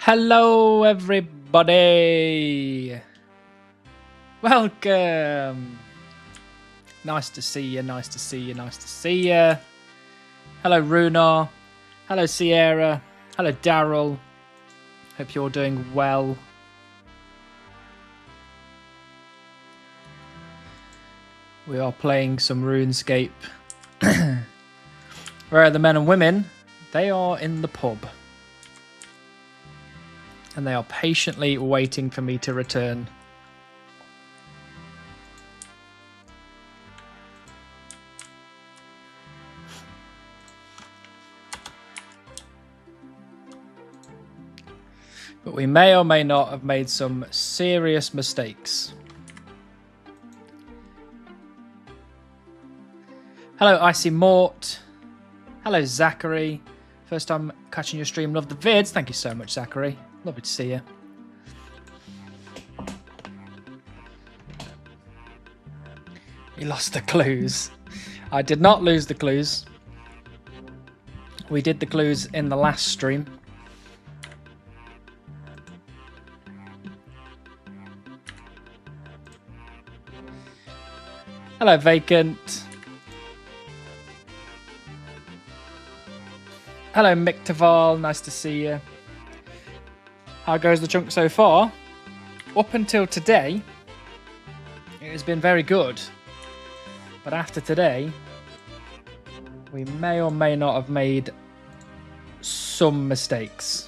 Hello, everybody. Welcome. Nice to see you. Nice to see you. Nice to see you. Hello, Runar. Hello, Sierra. Hello, Daryl. Hope you're doing well. We are playing some RuneScape. Where are the men and women? They are in the pub. And they are patiently waiting for me to return. But we may or may not have made some serious mistakes. Hello, Icy Mort. Hello, Zachary. First time catching your stream. Love the vids. Thank you so much, Zachary. Lovely to see you. You lost the clues. I did not lose the clues. We did the clues in the last stream. Hello, Vacant. Hello, Mick Taval. Nice to see you. How goes the chunk so far? Up until today, it has been very good. But after today, we may or may not have made some mistakes.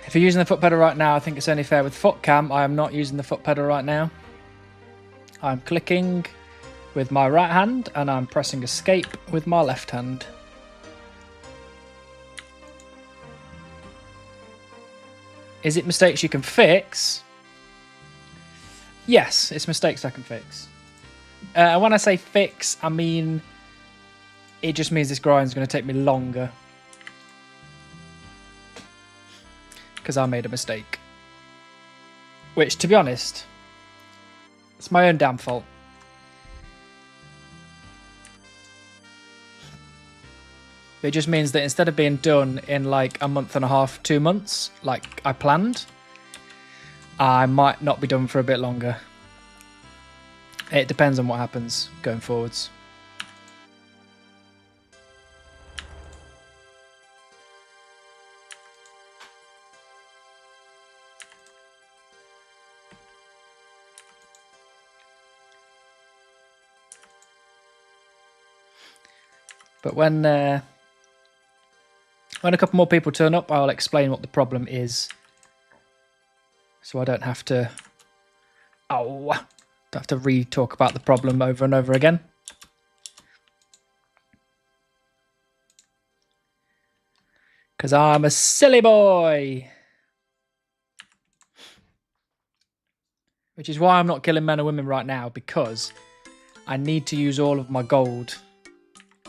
If you're using the foot pedal right now, I think it's only fair with foot cam. I am not using the foot pedal right now. I'm clicking with my right hand and I'm pressing escape with my left hand. Is it mistakes you can fix? Yes, it's mistakes I can fix. When I say fix, I mean it just means this grind's going to take me longer. Because I made a mistake. Which, to be honest, it's my own damn fault. It just means that instead of being done in like a month and a half, 2 months, like I planned, I might not be done for a bit longer. It depends on what happens going forwards. But when a couple more people turn up, I'll explain what the problem is. So I don't have to... don't have to re-talk about the problem over and over again. Because I'm a silly boy. Which is why I'm not killing men and women right now, because I need to use all of my gold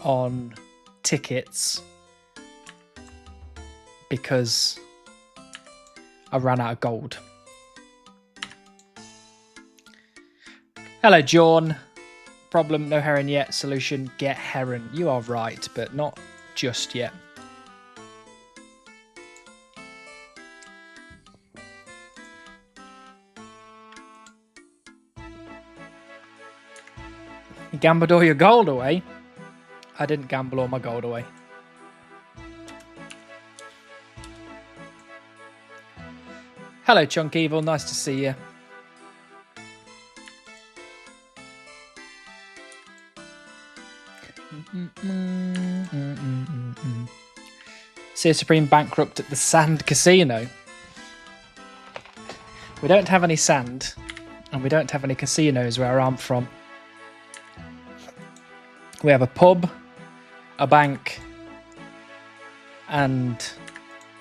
on tickets because I ran out of gold. Hello, John. Problem, no Heron yet. Solution, get Heron. You are right, but not just yet. You gambled all your gold away? I didn't gamble all my gold away. Hello, Chunk Evil. Nice to see you. Sea Supreme bankrupt at the Sand Casino. We don't have any sand, and we don't have any casinos where I'm from. We have a pub, a bank, and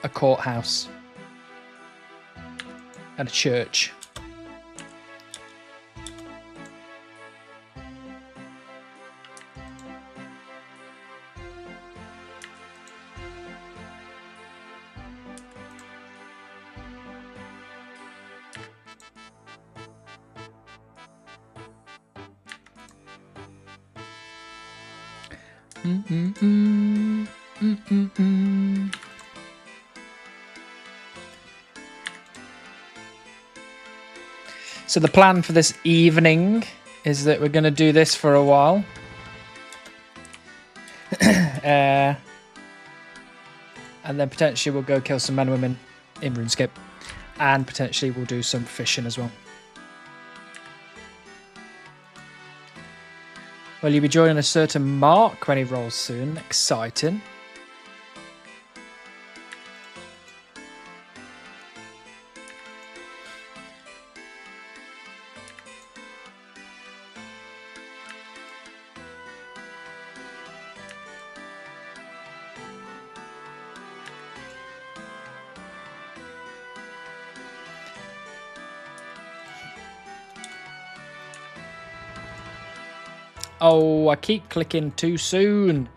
a courthouse, and a church. So the plan for this evening is that we're going to do this for a while. And then potentially we'll go kill some men and women in RuneScape. And potentially we'll do some fishing as well. Will you be joining a certain mark when he rolls soon? Exciting. Oh, I keep clicking too soon.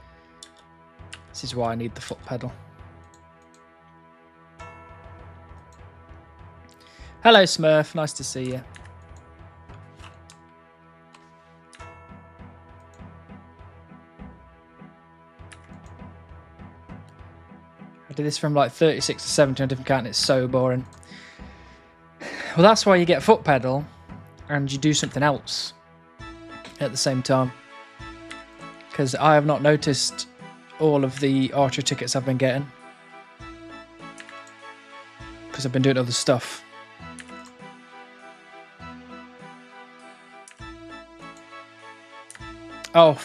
This is why I need the foot pedal. Hello, Smurf. Nice to see you. I did this from like 36 to 70 on a different count. It's so boring. Well, that's why you get a foot pedal and you do something else at the same time, because I have not noticed all of the archery tickets I've been getting because I've been doing other stuff. Oh,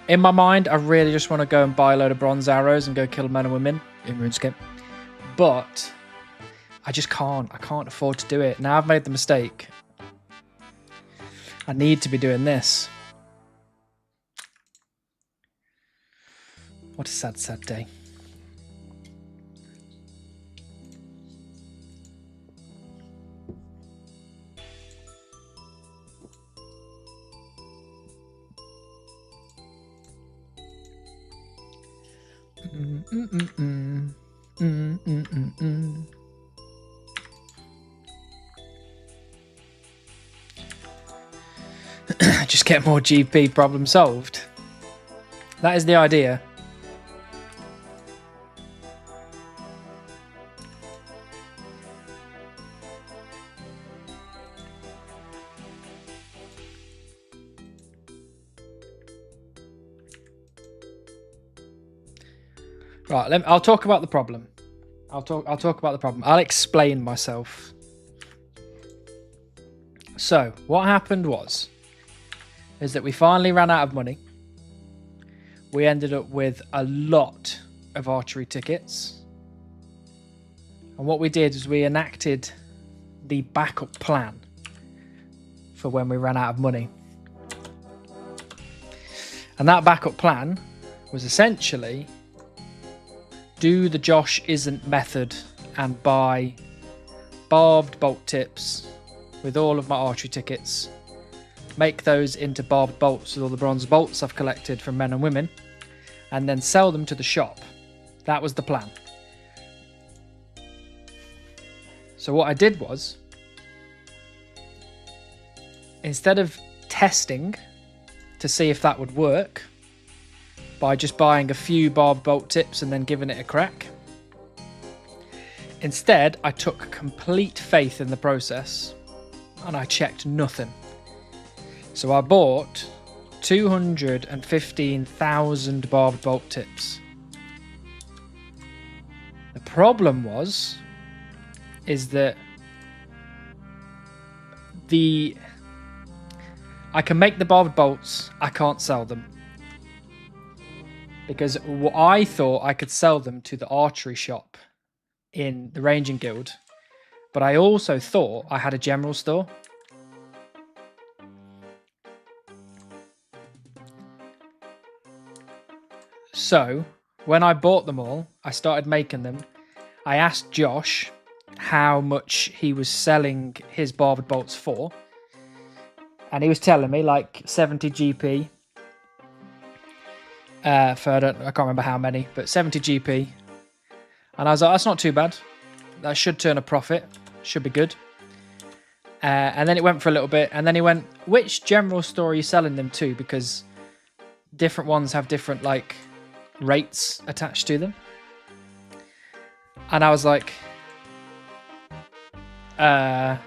in my mind I really just want to go and buy a load of bronze arrows and go kill men and women in RuneScape, but I just can't. I can't afford to do it. Now I've made the mistake. I need to be doing this. What a sad, sad day. Just get more GP, problem solved. That is the idea. Right, I'll talk about the problem. I'll talk about the problem. I'll explain myself. So, what happened is that we finally ran out of money. We ended up with a lot of archery tickets. And what we did is we enacted the backup plan for when we ran out of money. And that backup plan was essentially do the Josh Isn't method and buy barbed bolt tips with all of my archery tickets, make those into barbed bolts with all the bronze bolts I've collected from men and women, and then sell them to the shop. That was the plan. So what I did was, instead of testing to see if that would work by just buying a few barbed bolt tips and then giving it a crack, instead I took complete faith in the process and I checked nothing. So I bought 215,000 barbed bolt tips. The problem is that I can make the barbed bolts, I can't sell them. Because I thought I could sell them to the archery shop in the Ranging Guild, but I also thought I had a general store. So when I bought them all, I started making them. I asked Josh how much he was selling his barbed bolts for, and he was telling me like 70 GP for I can't remember how many, but 70 GP. And I was like, that's not too bad. That should turn a profit. Should be good. And then it went for a little bit, and then he went, which general store are you selling them to? Because different ones have different, like, rates attached to them. And I was like, and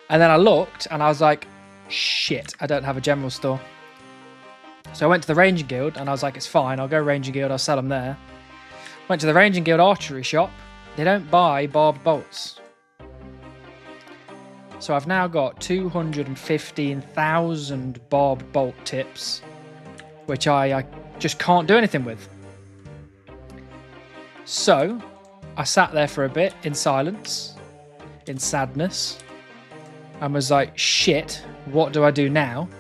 then I looked, and I was like, shit, I don't have a general store. So I went to the Ranging Guild, and I was like, it's fine, I'll go Ranging Guild, I'll sell them there. Went to the Ranging Guild archery shop. They don't buy barbed bolts. So I've now got 215,000 barbed bolt tips, which I just can't do anything with. So I sat there for a bit in silence, in sadness, and was like, shit, what do I do now?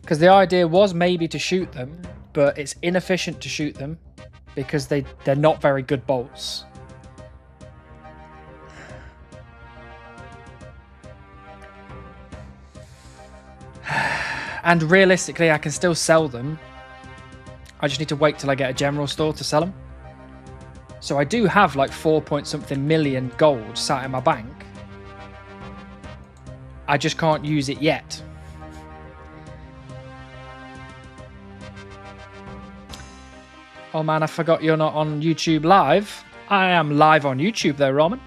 Because the idea was maybe to shoot them, but it's inefficient to shoot them because they're not very good bolts. And realistically, I can still sell them. I just need to wait till I get a general store to sell them. So I do have like 4-point-something million gold sat in my bank. I just can't use it yet. Oh man, I forgot you're not on YouTube live. I am live on YouTube though, Roman.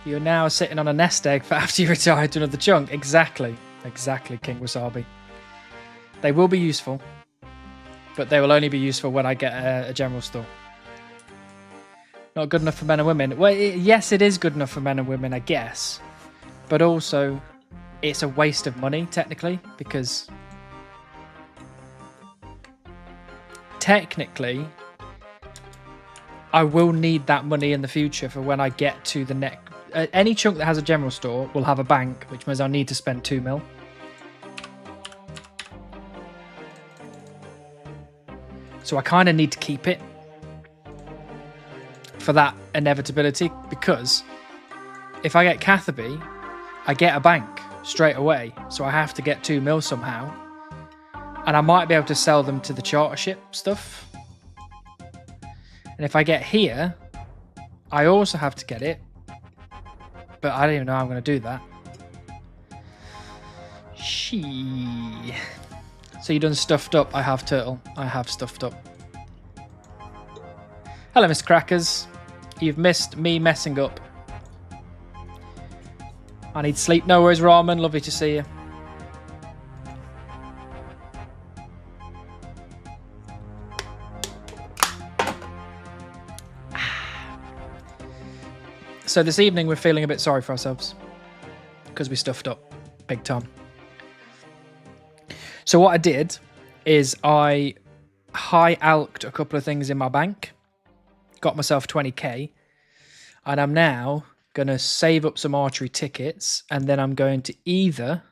You're now sitting on a nest egg for after you retire to another chunk. Exactly. Exactly, King Wasabi. They will be useful, but they will only be useful when I get a general store. Not good enough for men and women. Well, yes, it is good enough for men and women, I guess. But also, it's a waste of money, technically, because technically, I will need that money in the future for when I get to the next. Any chunk that has a general store will have a bank, which means I'll need to spend 2 mil. So I kind of need to keep it for that inevitability, because if I get Catherby, I get a bank straight away. So I have to get 2 mil somehow. And I might be able to sell them to the charter ship stuff. And if I get here, I also have to get it. But I don't even know how I'm going to do that. So you done stuffed up? I have, Turtle. I have stuffed up. Hello, Mr. Crackers. You've missed me messing up. I need sleep. No worries, Ramen. Lovely to see you. So this evening we're feeling a bit sorry for ourselves because we stuffed up big time. So what I did is I high alked a couple of things in my bank, got myself 20k, and I'm now going to save up some archery tickets, and then I'm going to either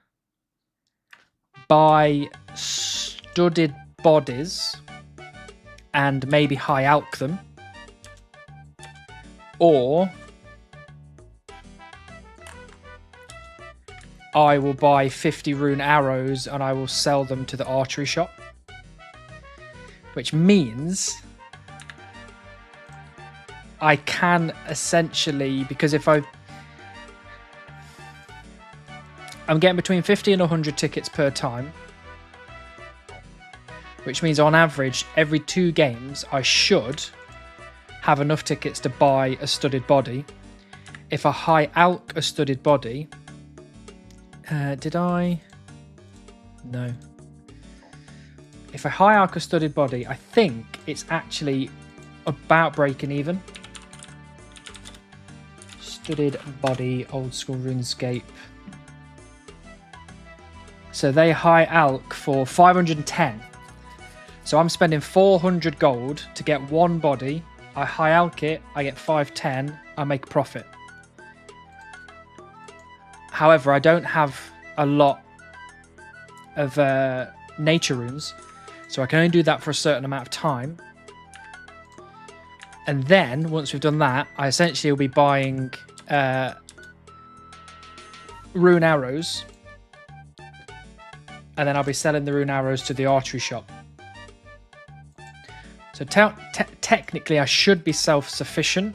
buy studded bodies and maybe high alk them, or I will buy 50 rune arrows and I will sell them to the archery shop. Which means I can essentially, because if I'm getting between 50 and 100 tickets per time, which means on average every 2 games I should have enough tickets to buy a studded body. If I high alk a studded body, did I? No. If I high alk a studded body, I think it's actually about breaking even. Studded body, old school RuneScape. So they high alk for 510. So I'm spending 400 gold to get one body. I high alk it, I get 510, I make a profit. However, I don't have a lot of nature runes, so I can only do that for a certain amount of time. And then, once we've done that, I essentially will be buying rune arrows, and then I'll be selling the rune arrows to the archery shop. So technically I should be self-sufficient,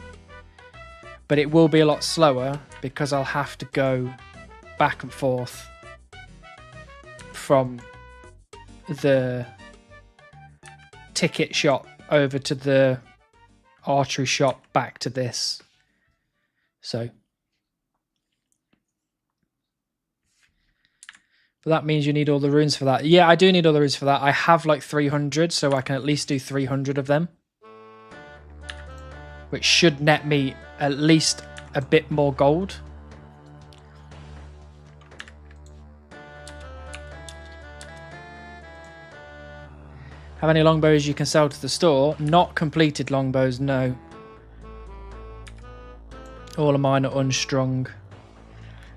but it will be a lot slower because I'll have to go back and forth from the ticket shop over to the archery shop back to this. So but that means you need all the runes for that. Yeah, I do need all the runes for that. I have like 300, so I can at least do 300 of them, which should net me at least a bit more gold. Have any longbows you can sell to the store? Not completed longbows, no. All of mine are unstrung.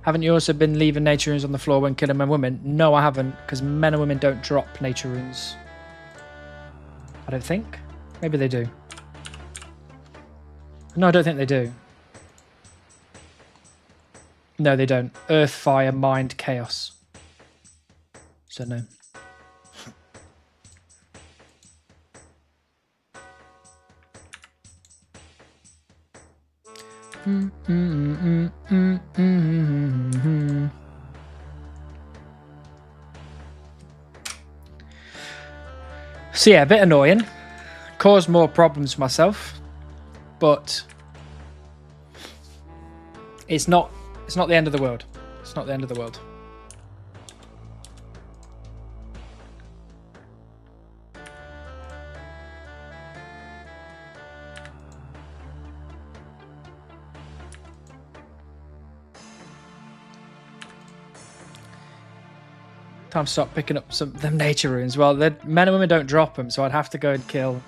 Haven't you also been leaving nature runes on the floor when killing men and women? No, I haven't, because men and women don't drop nature runes. I don't think. Maybe they do. No, I don't think they do. No, they don't. Earth, fire, mind, chaos. So no. So yeah, a bit annoying. Caused more problems for myself, but it's not the end of the world. It's not the end of the world. Time to start picking up some of them nature runes. Well, men and women don't drop them, so I'd have to go and kill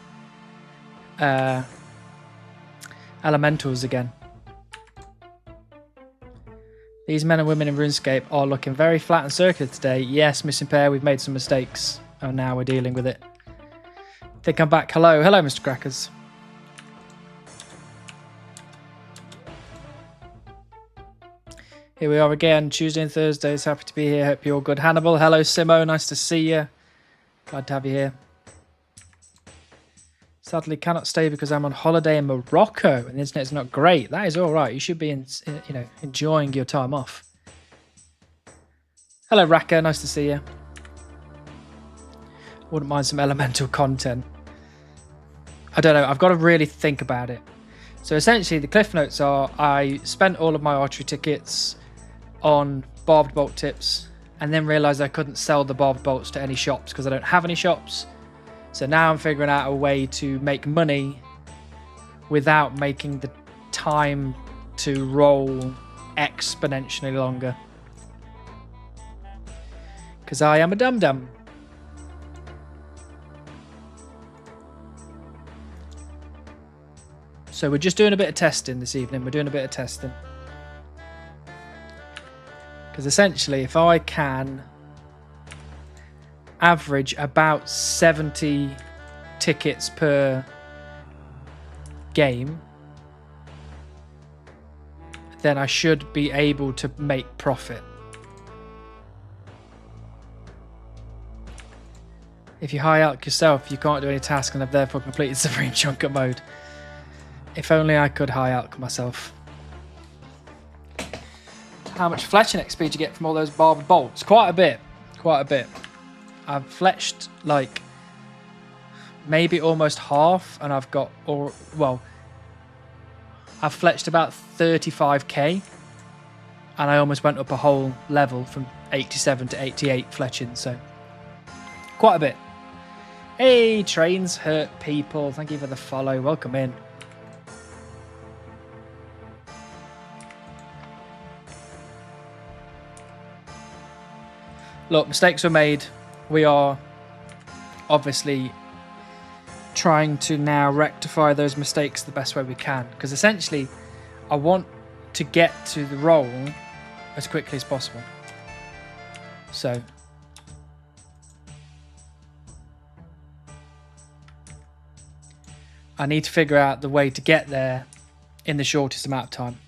elementals again. These men and women in RuneScape are looking very flat and circular today. Yes, Missing Pair, we've made some mistakes, and now we're dealing with it. They come back. Hello, Mr. Crackers. Here we are again, Tuesday and Thursdays. Happy to be here. Hope you're all good. Hannibal, hello, Simo. Nice to see you. Glad to have you here. Sadly, cannot stay because I'm on holiday in Morocco and the internet's not great. That is all right. You should be, enjoying your time off. Hello, Raka. Nice to see you. Wouldn't mind some elemental content. I don't know. I've got to really think about it. So essentially, the cliff notes are: I spent all of my archery tickets on barbed bolt tips and then realized I couldn't sell the barbed bolts to any shops because I don't have any shops. So now I'm figuring out a way to make money without making the time to roll exponentially longer, because I am a dum-dum. So we're just doing a bit of testing this evening. We're doing a bit of testing. Because essentially, if I can average about 70 tickets per game, then I should be able to make profit. If you high elk yourself, you can't do any task and have therefore completed Supreme Chunker mode. If only I could high elk myself. How much fletching XP did you get from all those barbed bolts? Quite a bit. Quite a bit. I've fletched like maybe almost half, and I've got I've fletched about 35k, and I almost went up a whole level from 87 to 88 fletching, so quite a bit. Hey, trains hurt people. Thank you for the follow. Welcome in. Look, mistakes were made. We are obviously trying to now rectify those mistakes the best way we can, because essentially I want to get to the role as quickly as possible. So I need to figure out the way to get there in the shortest amount of time.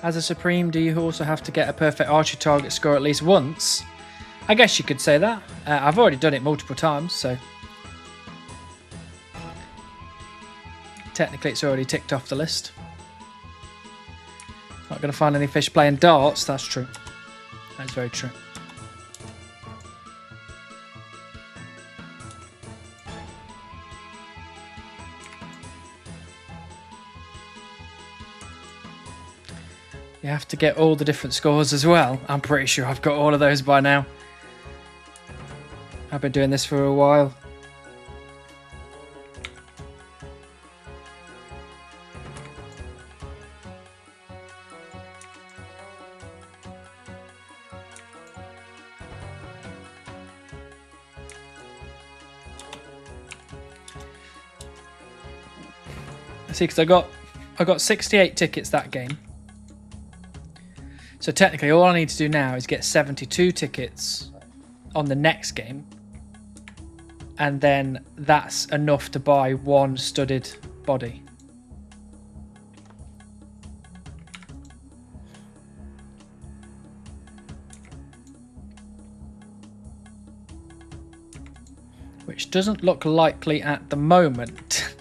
As a Supreme, do you also have to get a perfect archery target score at least once? I guess you could say that. I've already done it multiple times, so technically it's already ticked off the list. Not going to find any fish playing darts, that's true. That's very true. You have to get all the different scores as well. I'm pretty sure I've got all of those by now. I've been doing this for a while. See, because I got 68 tickets that game. So technically all I need to do now is get 72 tickets on the next game. And then that's enough to buy one studded body. Which doesn't look likely at the moment.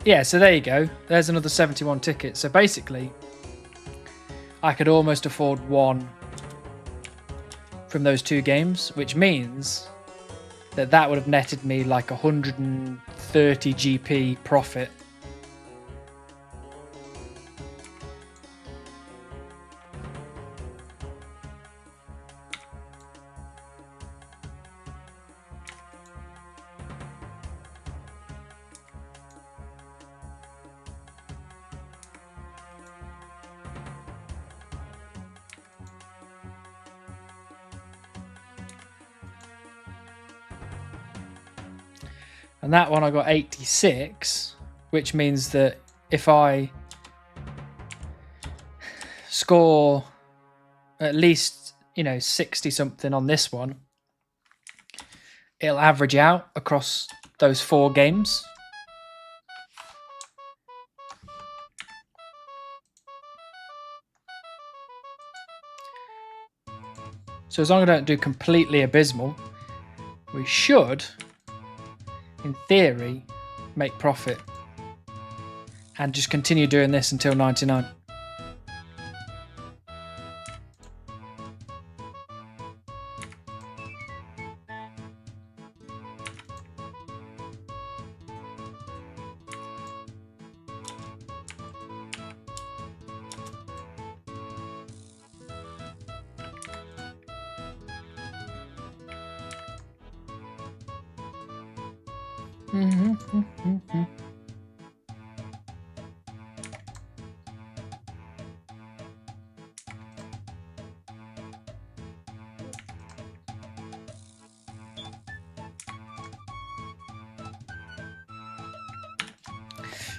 Yeah, so there you go. There's another 71 tickets. So basically, I could almost afford one from those two games, which means that that would have netted me like 130 GP profit. And that one I got 86, which means that if I score at least, 60 something on this one, it'll average out across those 4 games. So as long as I don't do completely abysmal, we should, in theory, make profit and just continue doing this until 99.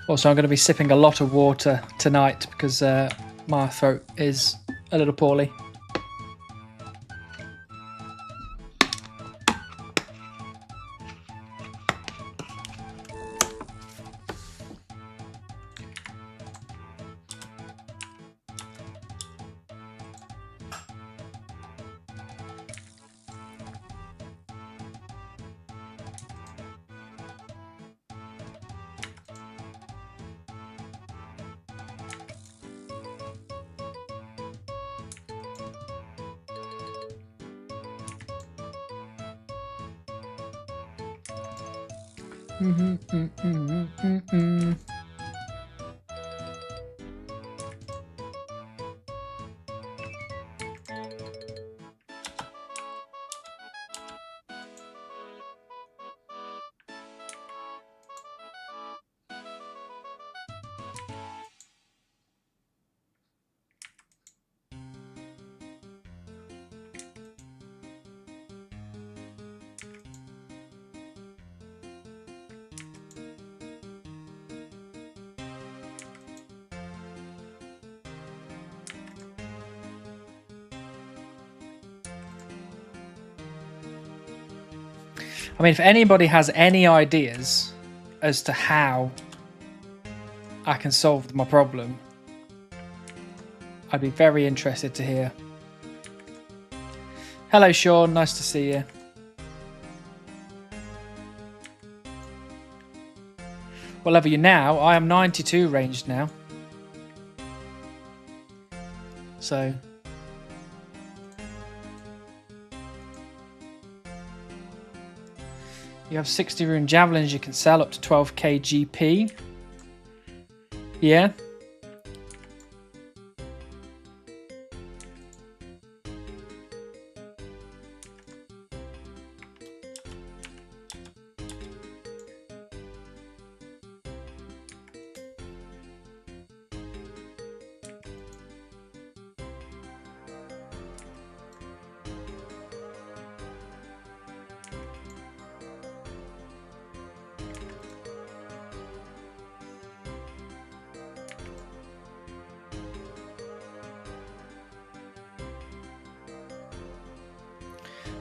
Also, I'm going to be sipping a lot of water tonight because my throat is a little poorly. I mean, if anybody has any ideas as to how I can solve my problem, I'd be very interested to hear. Hello, Sean. Nice to see you. What level are you now? I am 92 ranged now. So... you have 60 rune javelins you can sell up to 12k GP. Yeah.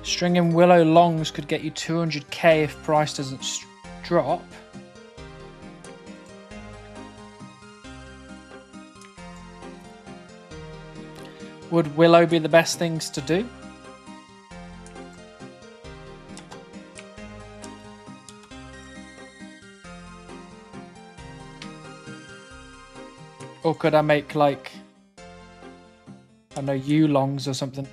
Stringing willow longs could get you 200k if price doesn't drop. Would willow be the best things to do? Or could I make like, I don't know, yew longs or something?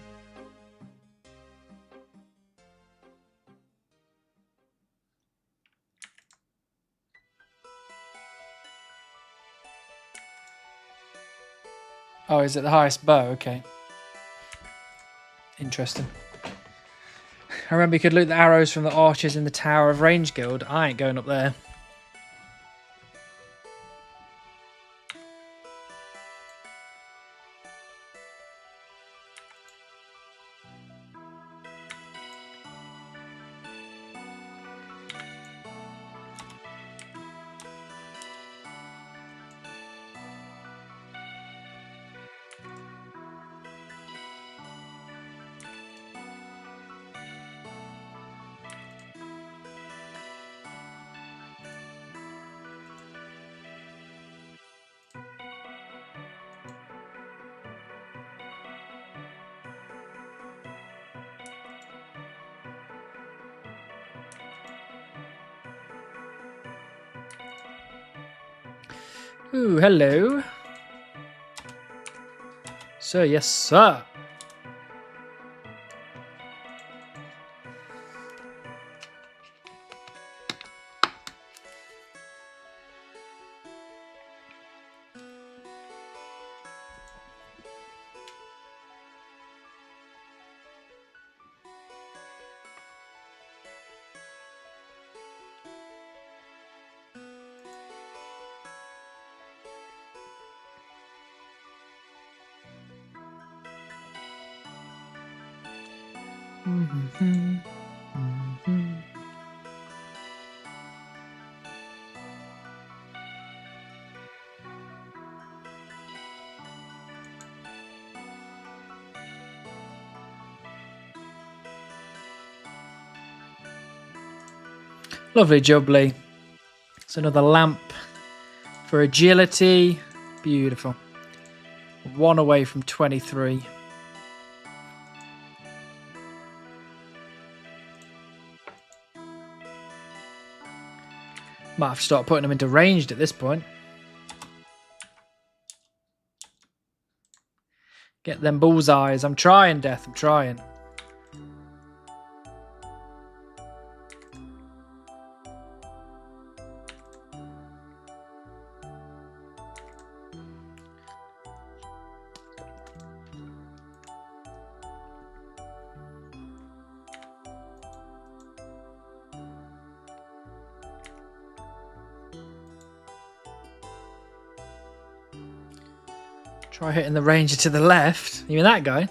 Oh, is it the highest bow? Okay. Interesting. I remember you could loot the arrows from the archers in the Tower of Range Guild. I ain't going up there. Ooh, hello. Sir, yes, sir. Lovely jubbly. It's another lamp for agility. Beautiful. One away from 23. Might have to start putting them into ranged at this point. Get them bullseyes. I'm trying, Death. I'm trying. Try hitting the ranger to the left. You mean that guy?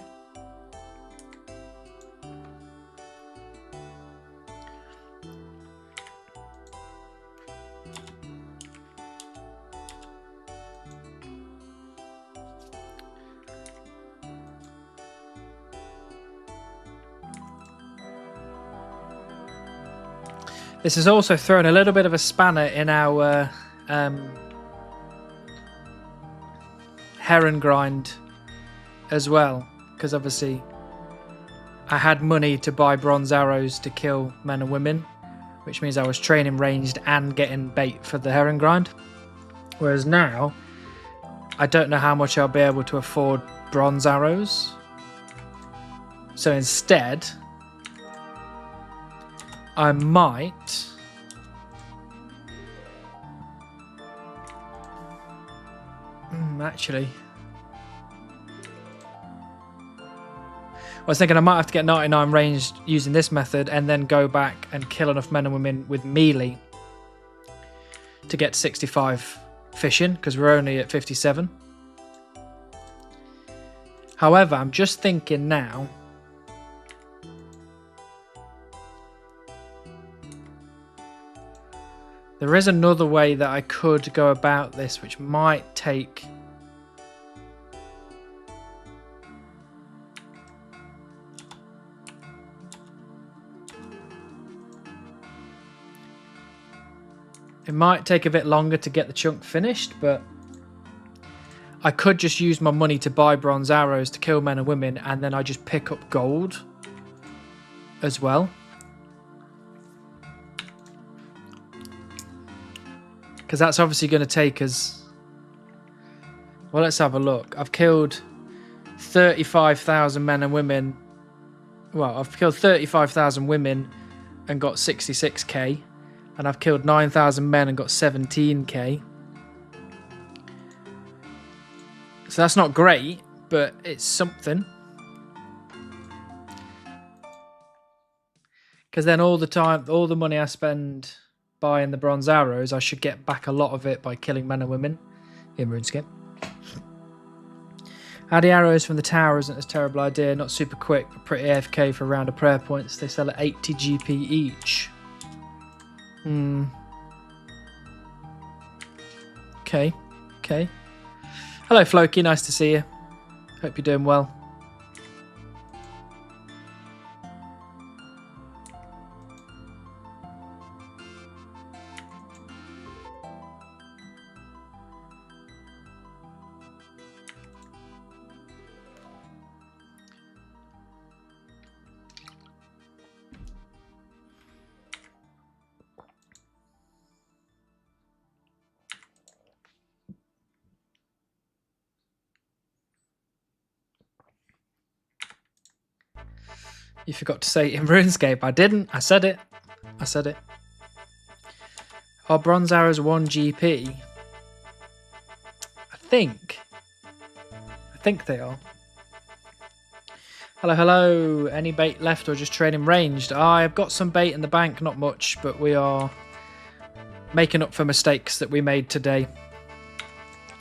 This has also thrown a little bit of a spanner in our Heron grind as well, because obviously I had money to buy bronze arrows to kill men and women, which means I was training ranged and getting bait for the Heron grind. Whereas now, I don't know how much I'll be able to afford bronze arrows. So instead, I might actually, I was thinking I might have to get 99 ranged using this method and then go back and kill enough men and women with melee to get 65 fishing, because we're only at 57. However, I'm just thinking now, there is another way that I could go about this, which might take... It might take a bit longer to get the chunk finished, but I could just use my money to buy bronze arrows to kill men and women, and then I just pick up gold as well. Because that's obviously going to take us... Well, let's have a look. I've killed 35,000 men and women. Well, I've killed 35,000 women and got 66k. And I've killed 9,000 men and got 17k. So that's not great, but it's something. Because then all the money I spend buying the bronze arrows, I should get back a lot of it by killing men and women in RuneScape. Adding arrows from the tower isn't a terrible idea, not super quick, but pretty AFK for a round of prayer points. They sell at 80 GP each. Okay. Hello, Floki. Nice to see you. Hope you're doing well. You forgot to say it in RuneScape. I didn't. I said it. Are bronze arrows 1 GP? I think they are. Hello. Any bait left or just trading ranged? I've got some bait in the bank, not much, but we are making up for mistakes that we made today.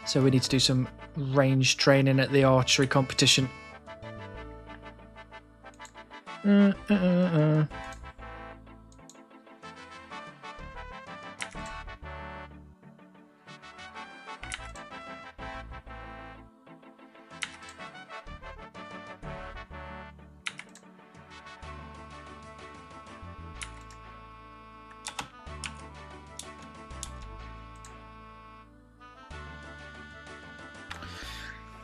So we need to do some range training at the archery competition.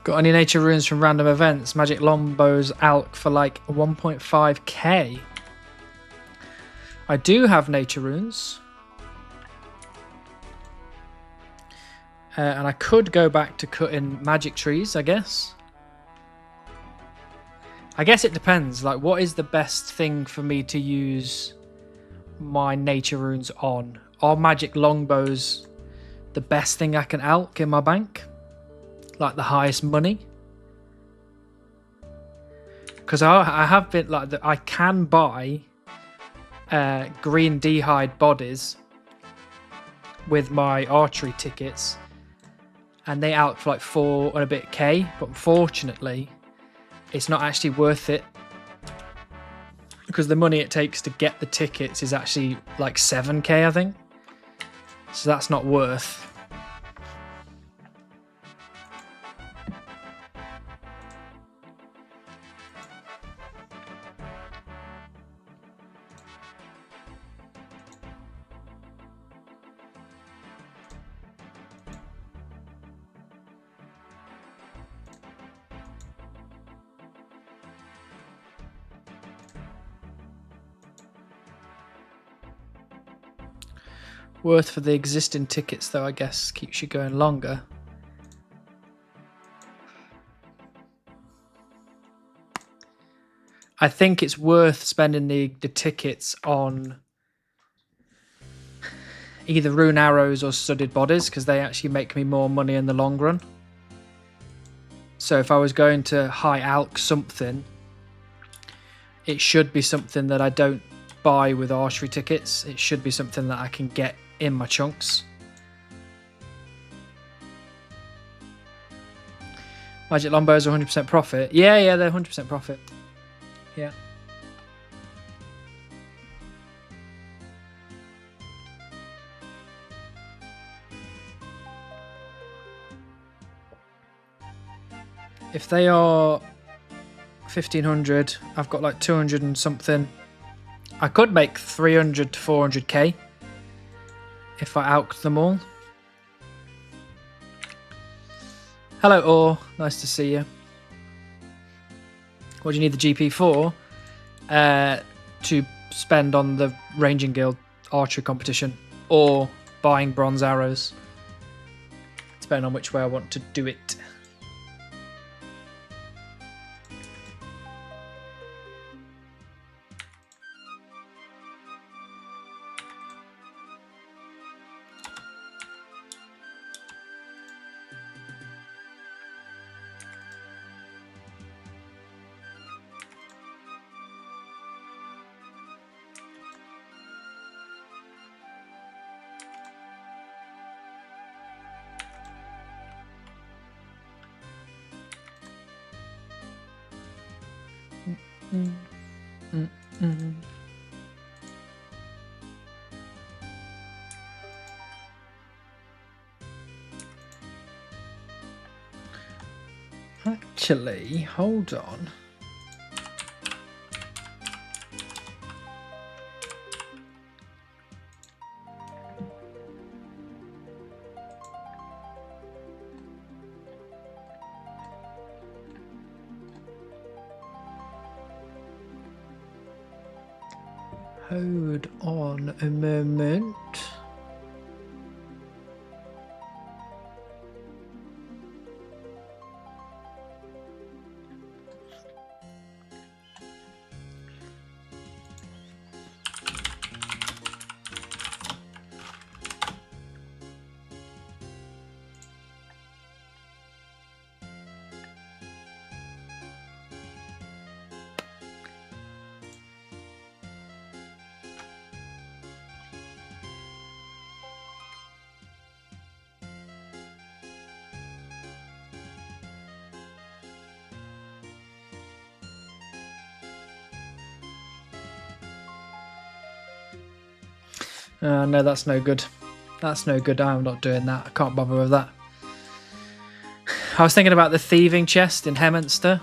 Got any nature runes from random events? Magic longbows alk for like 1.5k. I do have nature runes. And I could go back to cutting magic trees, I guess. I guess it depends. Like, what is the best thing for me to use my nature runes on? Are magic longbows the best thing I can alk in my bank? Like the highest money? Because I have been like that. I can buy green d'hide bodies with my archery tickets, and they out for like 4 and a bit K. But unfortunately, it's not actually worth it because the money it takes to get the tickets is actually like 7k, I think. So that's not worth. Worth for the existing tickets, though, I guess, keeps you going longer. I think it's worth spending the tickets on either rune arrows or studded bodies, because they actually make me more money in the long run. So if I was going to high alch something, it should be something that I don't buy with archery tickets. It should be something that I can get in my chunks. Magic longbows are 100% profit. Yeah, they're 100% profit. Yeah. If they are 1500, I've got like 200 and something. I could make 300 to 400k if I alched them all. Hello, Or. Nice to see you. What do you need the GP for? To spend on the Ranging Guild archery competition or buying bronze arrows, depending on which way I want to do it. Actually, hold on. Hold on a moment. No, that's no good. That's no good. I'm not doing that. I can't bother with that. I was thinking about the thieving chest in Hemminster,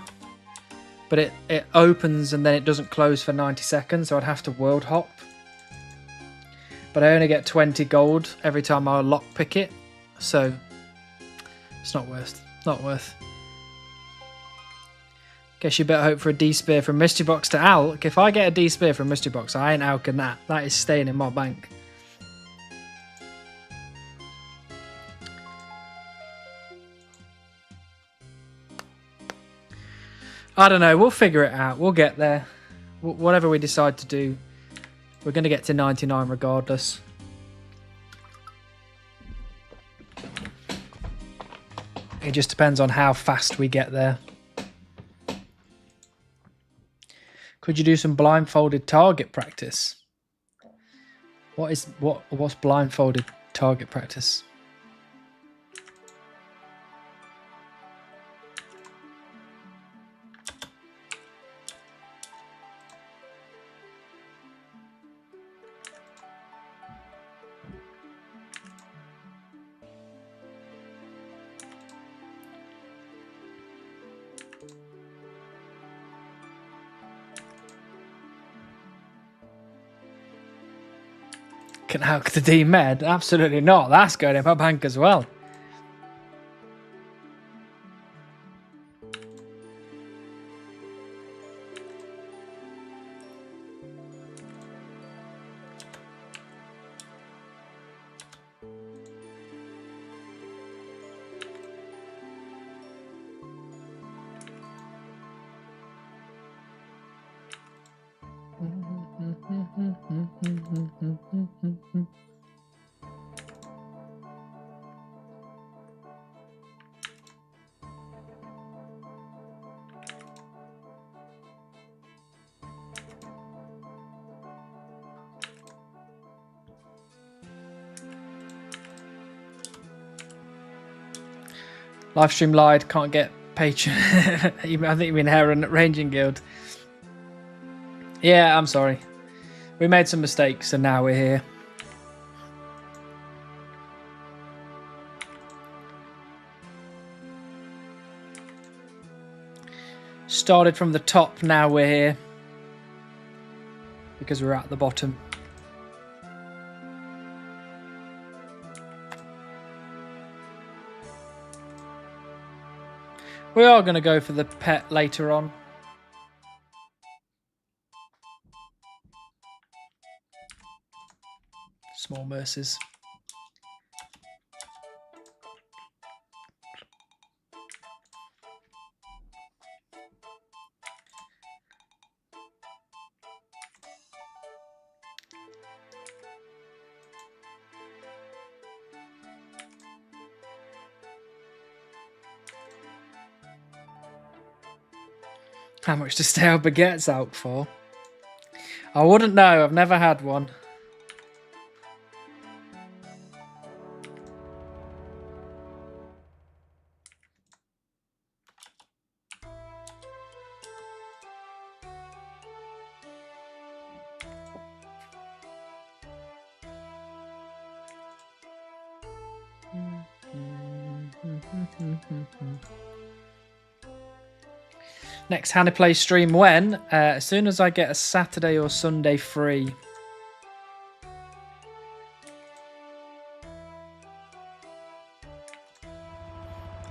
but it opens and then it doesn't close for 90 seconds, so I'd have to world hop. But I only get 20 gold every time I lockpick it, so it's not worth. Not worth. Guess you better hope for a D-Spear from Mystery Box to alch. If I get a D-Spear from Mystery Box, I ain't alching that. That is staying in my bank. I don't know. We'll figure it out. We'll get there. Whatever we decide to do, we're going to get to 99 regardless. It just depends on how fast we get there. Could you do some blindfolded target practice? What's blindfolded target practice? Can alch the D-Med? Absolutely not. That's going in my bank as well. Livestream lied, can't get patron. I think you mean Heron at Ranging Guild. Yeah, I'm sorry. We made some mistakes and now we're here. Started from the top, now we're here. Because we're at the bottom. We are going to go for the pet later on. Small mercies. How much to stale baguettes out for? I wouldn't know. I've never had one. Next Hannah Play stream when? As soon as I get a Saturday or Sunday free.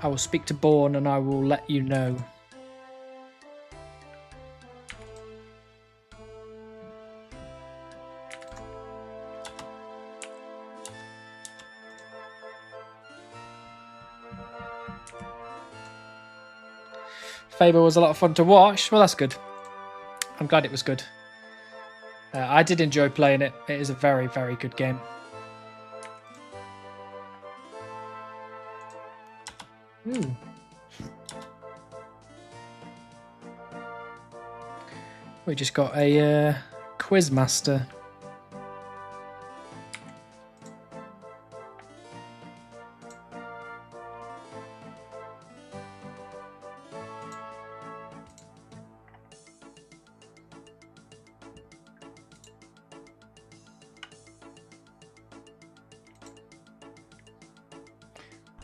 I will speak to Bourne and I will let you know. Fable was a lot of fun to watch. Well, that's good. I'm glad it was good. I did enjoy playing it. It is a very, very good game. Ooh. We just got a quiz master.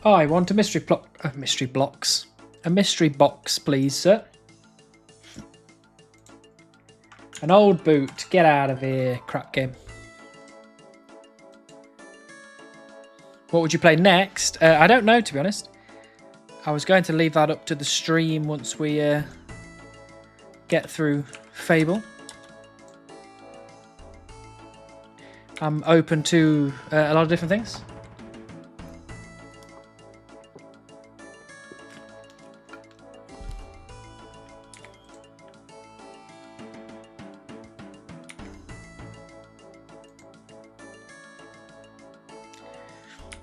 I want a mystery block. Mystery blocks. A mystery box, please, sir. An old boot. Get out of here, crap game. What would you play next? I don't know, to be honest. I was going to leave that up to the stream once we get through Fable. I'm open to a lot of different things.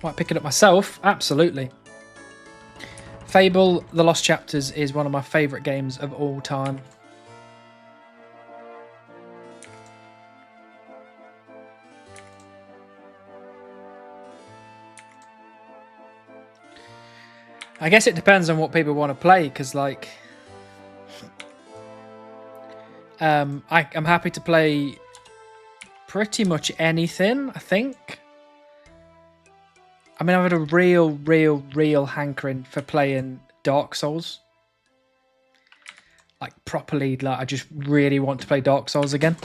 Might pick it up myself, absolutely. Fable: The Lost Chapters is one of my favourite games of all time. I guess it depends on what people want to play, because like I'm happy to play pretty much anything, I think. I mean, I've had a real hankering for playing Dark Souls. Like, properly, like, I just really want to play Dark Souls again.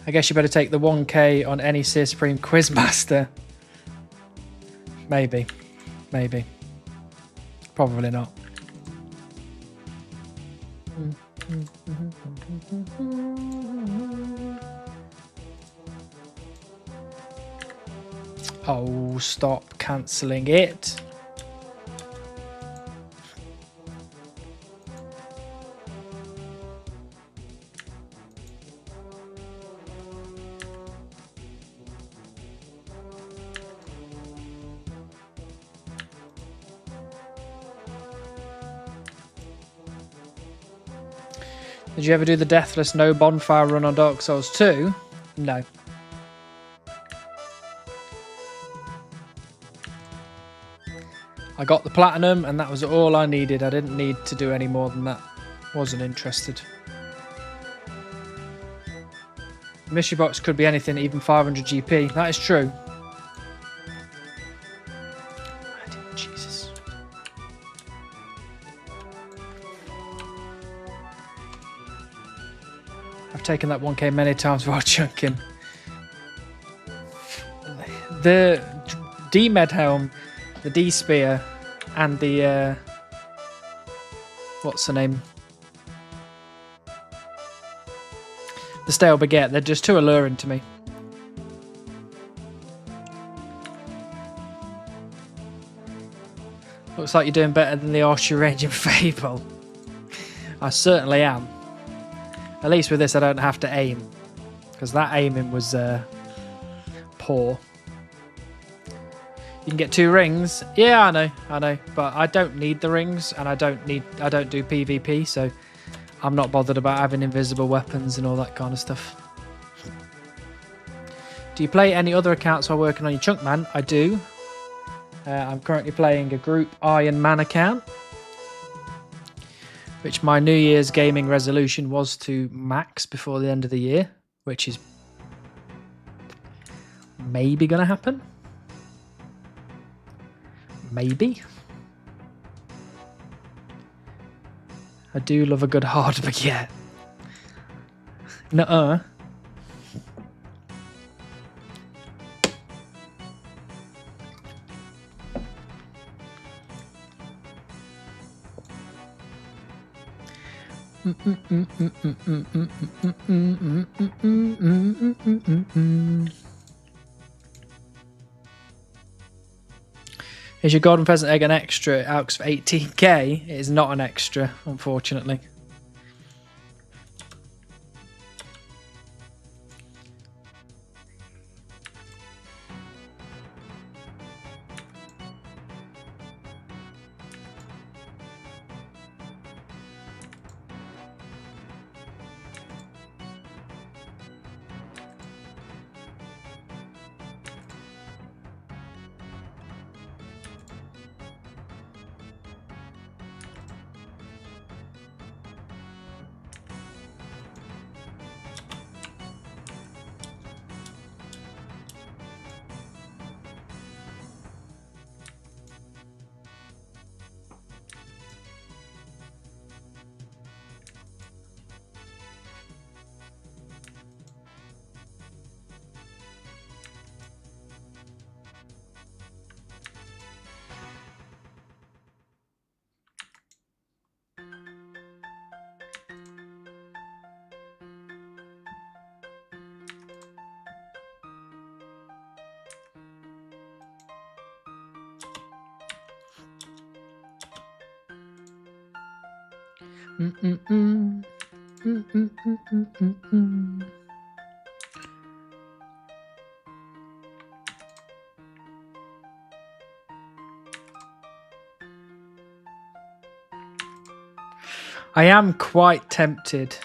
I guess you better take the 1k on any Seer Supreme Quizmaster. Maybe. Maybe. Probably not. Oh, stop cancelling it. Did you ever do the Deathless No Bonfire run on Dark Souls 2? No. I got the Platinum and that was all I needed. I didn't need to do any more than that. Wasn't interested. The mystery box could be anything, even 500 GP. That is true. Jesus. I've taken that 1k many times while chunking. The D-Med Helm, the D-Spear, and the... what's the name? The Stale Baguette, they're just too alluring to me. Looks like you're doing better than the Archery range in Fable. I certainly am. At least with this I don't have to aim. Because that aiming was poor. You can get 2 rings. Yeah, I know. But I don't need the rings and I don't do PvP, so I'm not bothered about having invisible weapons and all that kind of stuff. Do you play any other accounts while working on your chunk man? I do. I'm currently playing a group Iron Man account, which my New Year's gaming resolution was to max before the end of the year, which is maybe going to happen. Maybe. I do love a good hard baguette. Nuh-uh. Is your golden pheasant egg an extra? It asks for 18k. It is not an extra, unfortunately. I am quite tempted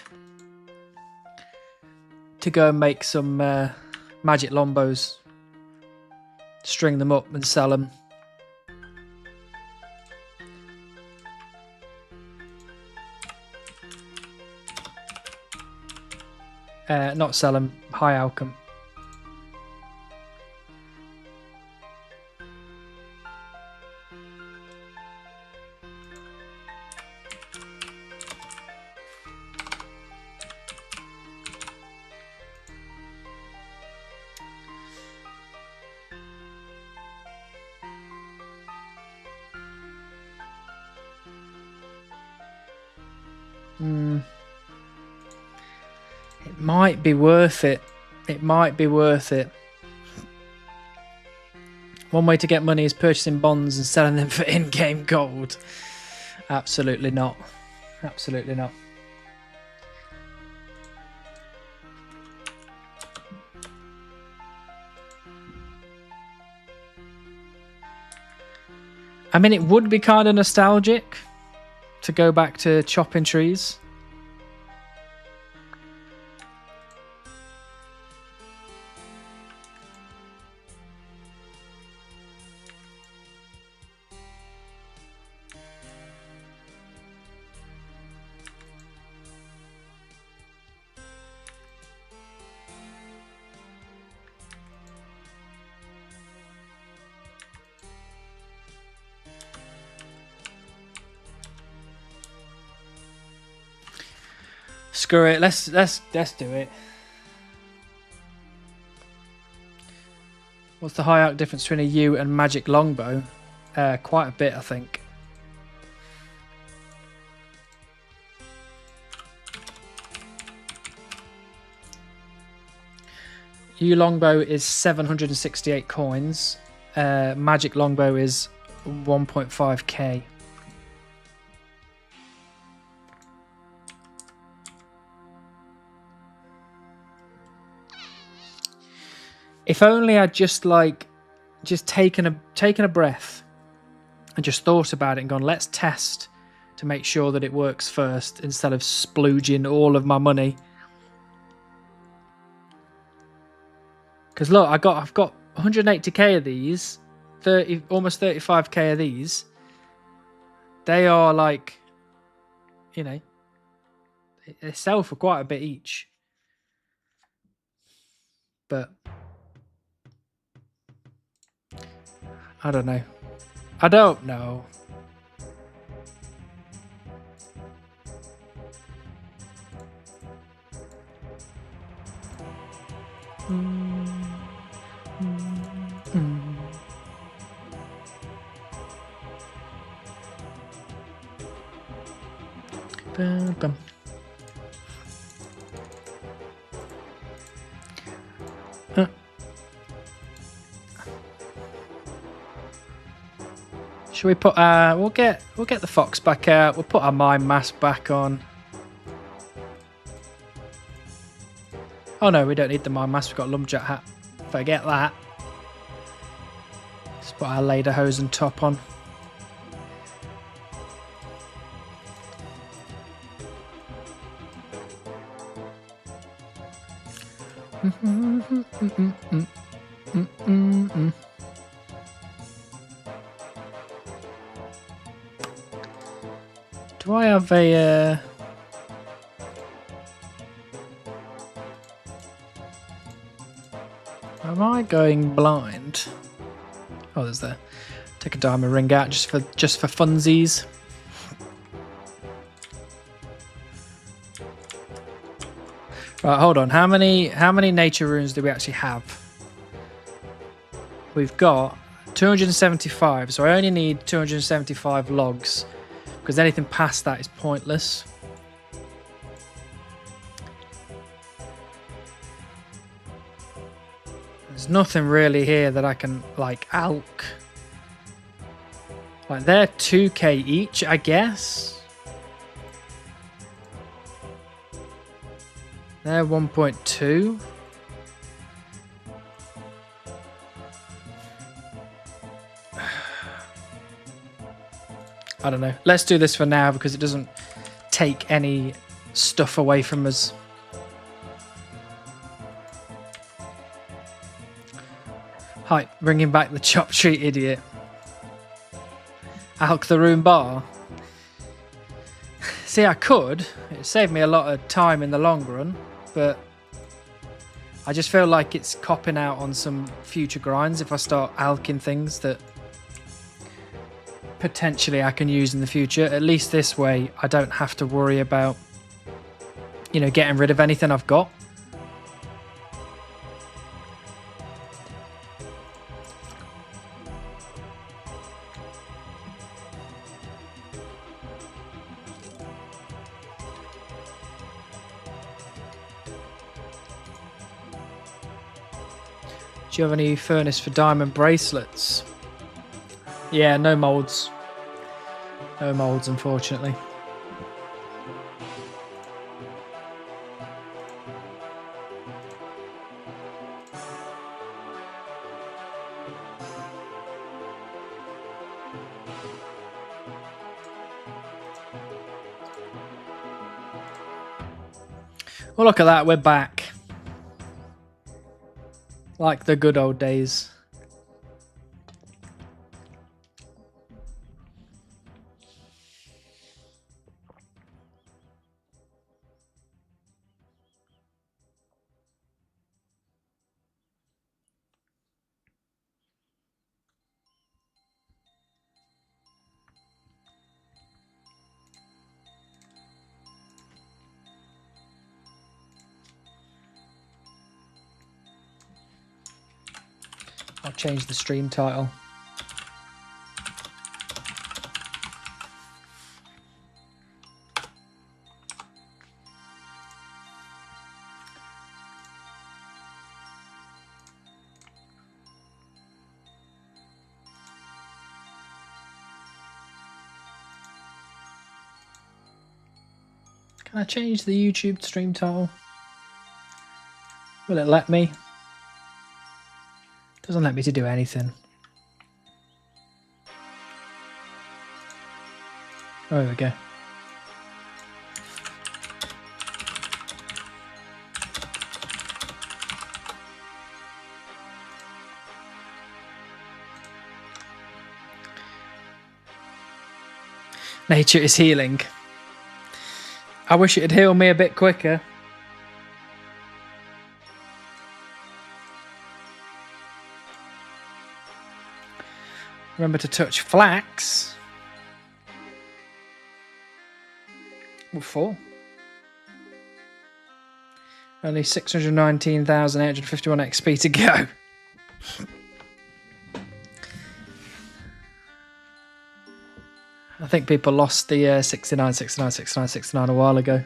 to go and make some magic longbows, string them up and sell them. Not sell them, high outcome. It might be worth it. It might be worth it. One way to get money is purchasing bonds and selling them for in-game gold. Absolutely not. Absolutely not. I mean, it would be kind of nostalgic to go back to chopping trees. Screw it. Let's do it. What's the high arc difference between a U and magic longbow? Quite a bit, I think. U longbow is 768 coins. Magic longbow is 1.5k. If only I'd just taken a breath and just thought about it and gone, let's test to make sure that it works first instead of splooging all of my money. Because look, I've got 180k of these, almost 35k of these. They are like, you know, they sell for quite a bit each. But I don't know. I don't know. Bum, bum. Should we put we'll get the fox back out. We'll put our mime mask back on. Oh no, we don't need the mime mask. We've got a lumberjack hat. Forget that. Let's put our lederhosen top on. Do I have a am I going blind? Oh, there's the take a diamond ring out just for funsies. Right, hold on. How many nature runes do we actually have? We've got 275, so I only need 275 logs because anything past that is pointless. There's nothing really here that I can like alk. Like they're 2k each, I guess. They're 1.2. I don't know. Let's do this for now because it doesn't take any stuff away from us. Hi, bringing back the chop tree idiot. Alk the rune bar. See, I could. It saved me a lot of time in the long run, but I just feel like it's copping out on some future grinds if I start alking things that potentially I can use in the future. At least this way I don't have to worry about, you know, getting rid of anything I've got. Do you have any furnace for diamond bracelets? Yeah, no molds. No molds, unfortunately. Well, look at that. We're back. Like the good old days. I'll change the stream title. Can I change the YouTube stream title? Will it let me? Doesn't let me to do anything. Oh, there we go. Nature is healing. I wish it'd heal me a bit quicker. Remember to touch flax. What for? Only 619,851 XP to go. I think people lost the 69 a while ago.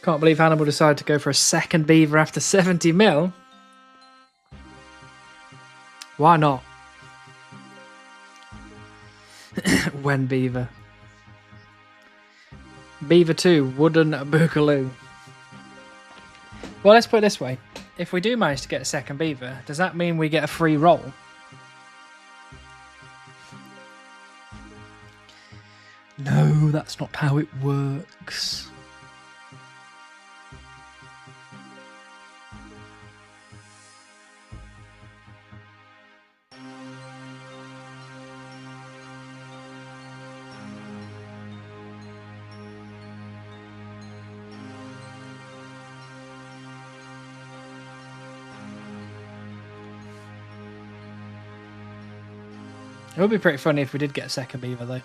Can't believe Hannibal decided to go for a second beaver after 70 mil. Why not? When beaver. Beaver 2, wooden boogaloo. Well, let's put it this way. If we do manage to get a second beaver, does that mean we get a free roll? No, that's not how it works. It would be pretty funny if we did get a second beaver, though.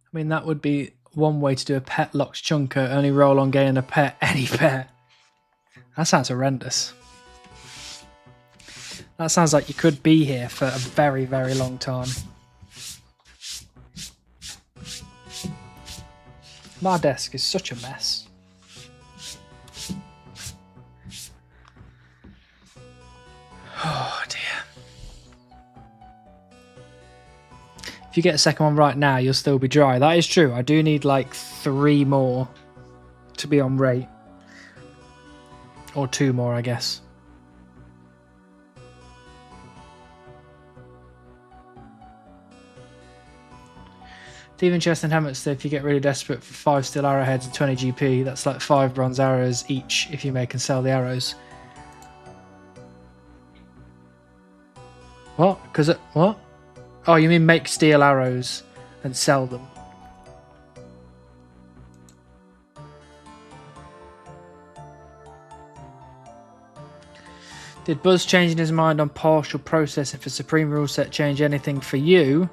I mean, that would be one way to do a pet locked chunker, only roll on gaining a pet, any pet. That sounds horrendous. That sounds like you could be here for a very, very long time. My desk is such a mess. Oh dear. If you get a second one right now, you'll still be dry. That is true. I do need like 3 more to be on rate. Or 2 more, I guess. Steven Chest and Hammett said if you get really desperate for 5 steel arrowheads and 20 GP, that's like 5 bronze arrows each if you make and sell the arrows. What? What? Oh, you mean make steel arrows and sell them? Did Buzz changing his mind on partial processing for Supreme Rule Set change anything for you?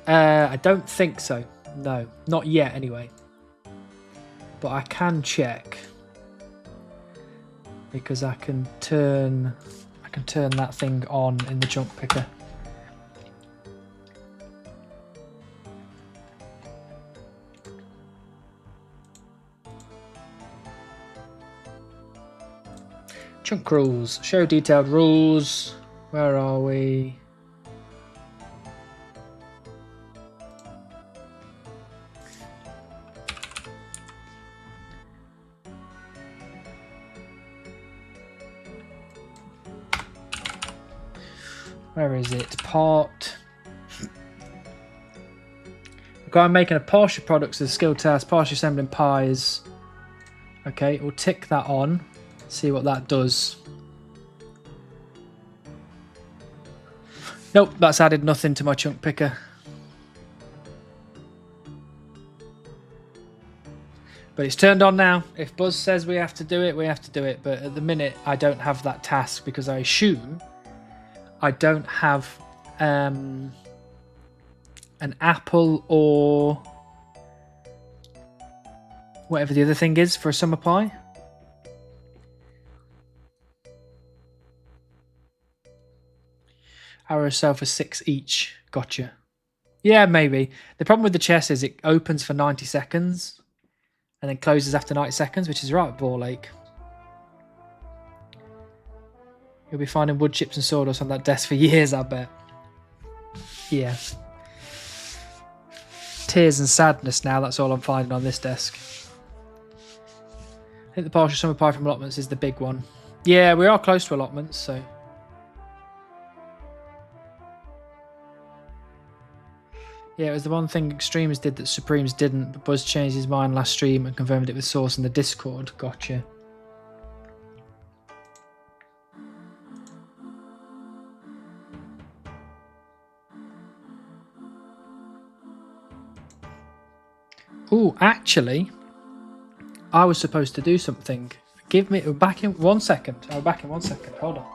I don't think so. No, not yet anyway. But I can check because I can turn that thing on in the junk picker. Chunk rules. Show detailed rules. Where are we? Where is it? Part. Okay, I'm making a partial products of skill task, partial assembling pies. Okay, we'll tick that on. See what that does. Nope, that's added nothing to my chunk picker. But it's turned on now. If Buzz says we have to do it, we have to do it. But at the minute, I don't have that task because I assume I don't have an apple or whatever the other thing is for a summer pie. Arrow sell for 6 each. Gotcha. Yeah, maybe. The problem with the chest is it opens for 90 seconds and then closes after 90 seconds, which is right at Ball Lake. You'll be finding wood chips and sawdust on that desk for years, I bet. Yeah. Tears and sadness now, that's all I'm finding on this desk. I think the partial summer pie from allotments is the big one. Yeah, we are close to allotments, so... Yeah, it was the one thing Extremes did that Supremes didn't, but Buzz changed his mind last stream and confirmed it with Source in the Discord. Gotcha. Ooh, actually, I was supposed to do something. Give me... back in 1 second. I'll be back in 1 second. Hold on.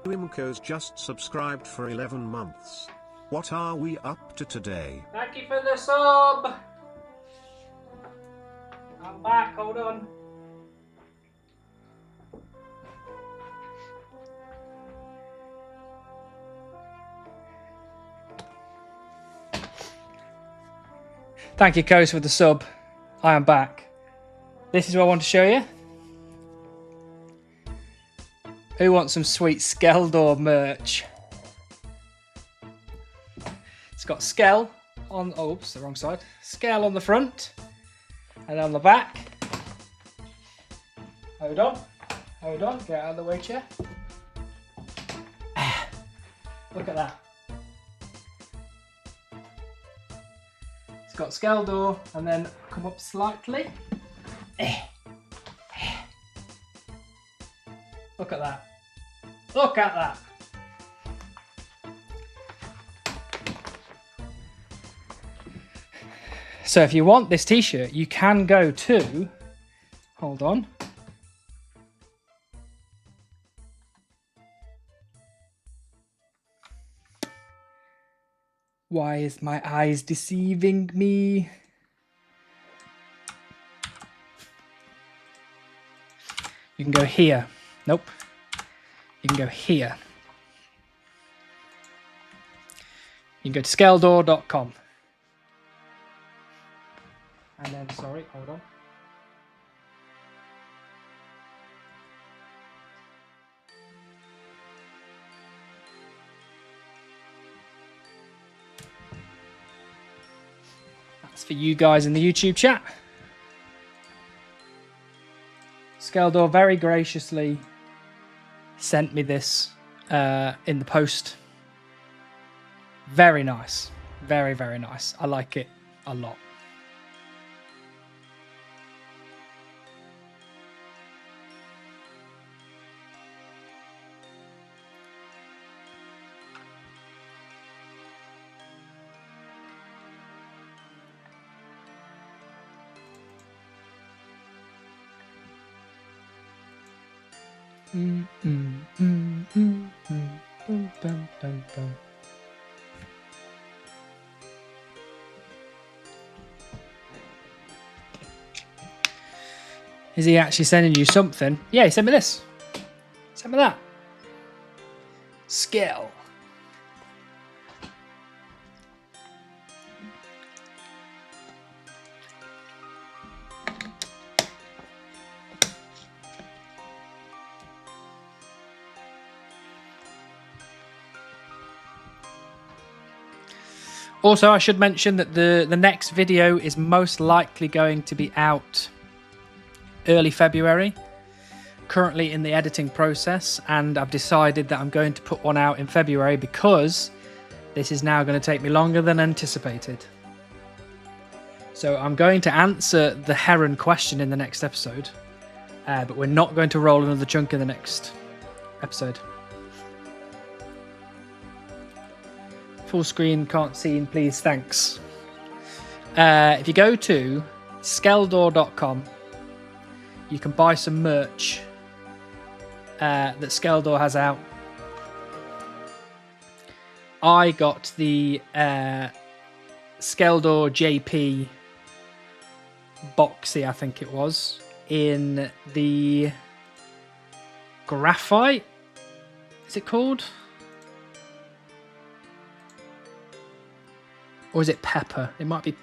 Wimco's just subscribed for 11 months. What are we up to today? Thank you for the sub! I'm back, hold on. Thank you, Coast, for the sub. I am back. This is what I want to show you. Who wants some sweet Skeldor merch? It's got Skell on... oh, oops, the wrong side. Skell on the front. And on the back. Hold on. Hold on. Get out of the way, chair. Look at that. It's got Skeldor and then come up slightly. Look at that. Look at that. So if you want this t-shirt, you can go to... hold on. Why is my eyes deceiving me? You can go here. Nope. You can go here. You can go to skeldor.com. And then, sorry, hold on. That's for you guys in the YouTube chat. Skeldor very graciously sent me this in the post. Very nice. Very, very nice. I like it a lot. Is he actually sending you something? Yeah, he sent me this. Send me that. Skill. Also, I should mention that the next video is most likely going to be out early February. Currently in the editing process, and I've decided that I'm going to put one out in February because this is now going to take me longer than anticipated. So I'm going to answer the Heron question in the next episode, but we're not going to roll another chunk in the next episode. Full screen, can't see, please, thanks. If you go to skeldor.com, you can buy some merch that Skeldor has out. I got the Skeldor JP boxy, I think it was, in the graphite. Is it called? Or is it pepper? It might be.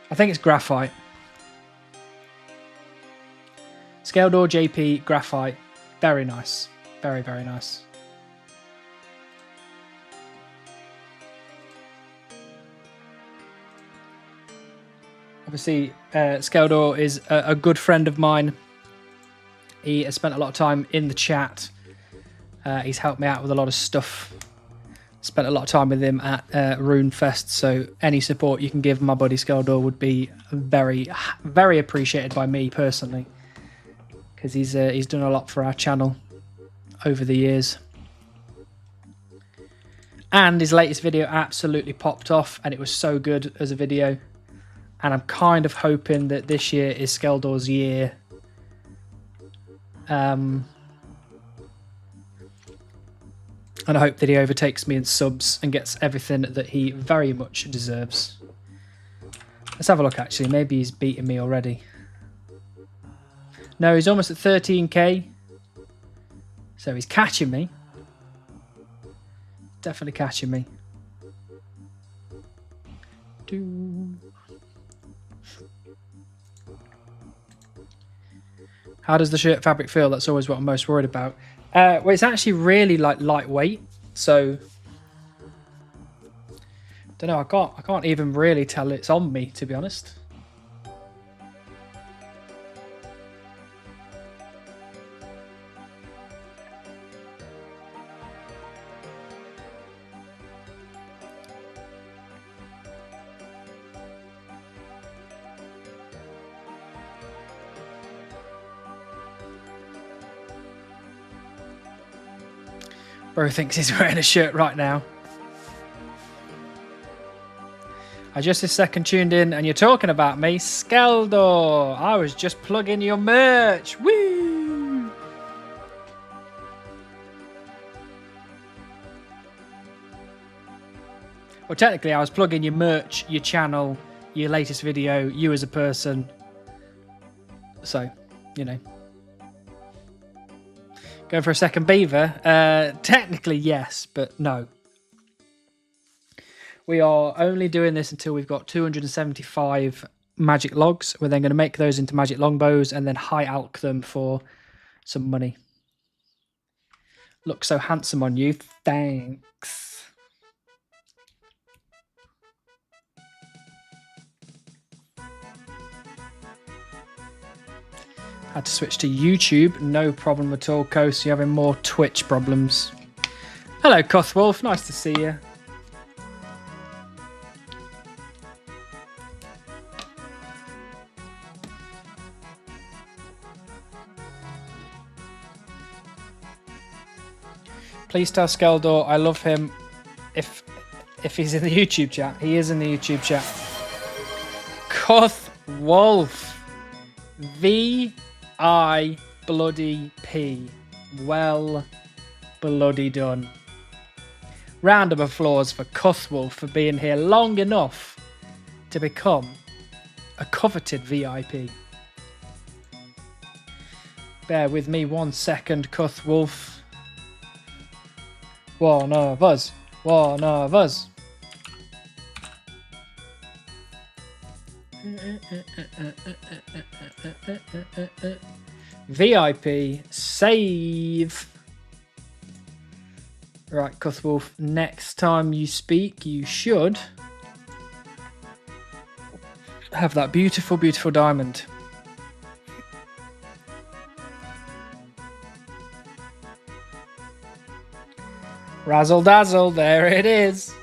I think it's graphite. Skeldor JP graphite. Very nice. Very, very nice. Obviously, Skeldor is a good friend of mine. He has spent a lot of time in the chat. He's helped me out with a lot of stuff. Spent a lot of time with him at RuneFest, so any support you can give my buddy Skeldor would be very, very appreciated by me personally, because he's done a lot for our channel over the years. And his latest video absolutely popped off, and it was so good as a video. And I'm kind of hoping that this year is Skeldor's year. And I hope that he overtakes me in subs and gets everything that he very much deserves. Let's have a look, actually. Maybe he's beaten me already. No, he's almost at 13k. So he's catching me. Definitely catching me. How does the shirt fabric feel? That's always what I'm most worried about. Well, it's actually really like lightweight, so don't know. I can't even really tell it's on me, to be honest. Bro thinks he's wearing a shirt right now. I just this second tuned in and you're talking about me. Skeldor, I was just plugging your merch. Woo! Well, technically I was plugging your merch, your channel, your latest video, you as a person. So, you know. Going for a second beaver? Technically, yes, but no. We are only doing this until we've got 275 magic logs. We're then going to make those into magic longbows and then high alch them for some money. Look so handsome on you. Thanks. Had to switch to YouTube. No problem at all, Coast. You're having more Twitch problems. Hello, Cuthwolf. Nice to see you. Please tell Skeldor I love him if he's in the YouTube chat. He is in the YouTube chat. Cuthwolf. V-I bloody P. Well bloody done. Round of applause for Cuthwolf for being here long enough to become a coveted VIP. Bear with me 1 second, Cuthwolf. One of us. One of us. VIP save. Right, Cuthwolf, next time you speak, you should have that beautiful, beautiful diamond. Razzle dazzle, there it is.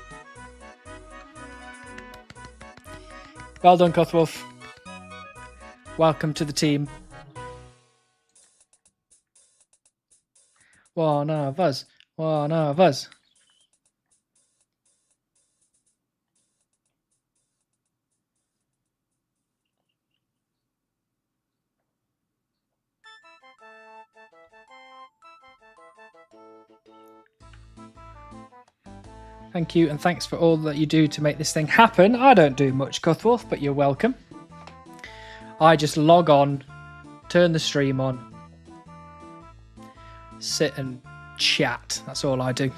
Well done, Cuthwolf. Welcome to the team. One of us. One of us. Thank you, and thanks for all that you do to make this thing happen. I don't do much, Cuthwolf, but you're welcome. I just log on, turn the stream on, sit and chat. That's all I do.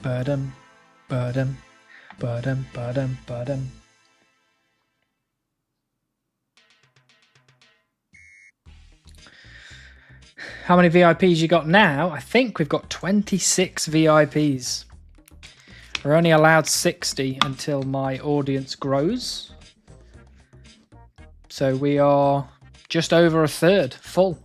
Ba-dum, ba-dum, ba-dum, ba-dum, ba-dum. How many VIPs you got now? I think we've got 26 VIPs. We're only allowed 60 until my audience grows. So we are just over a third full.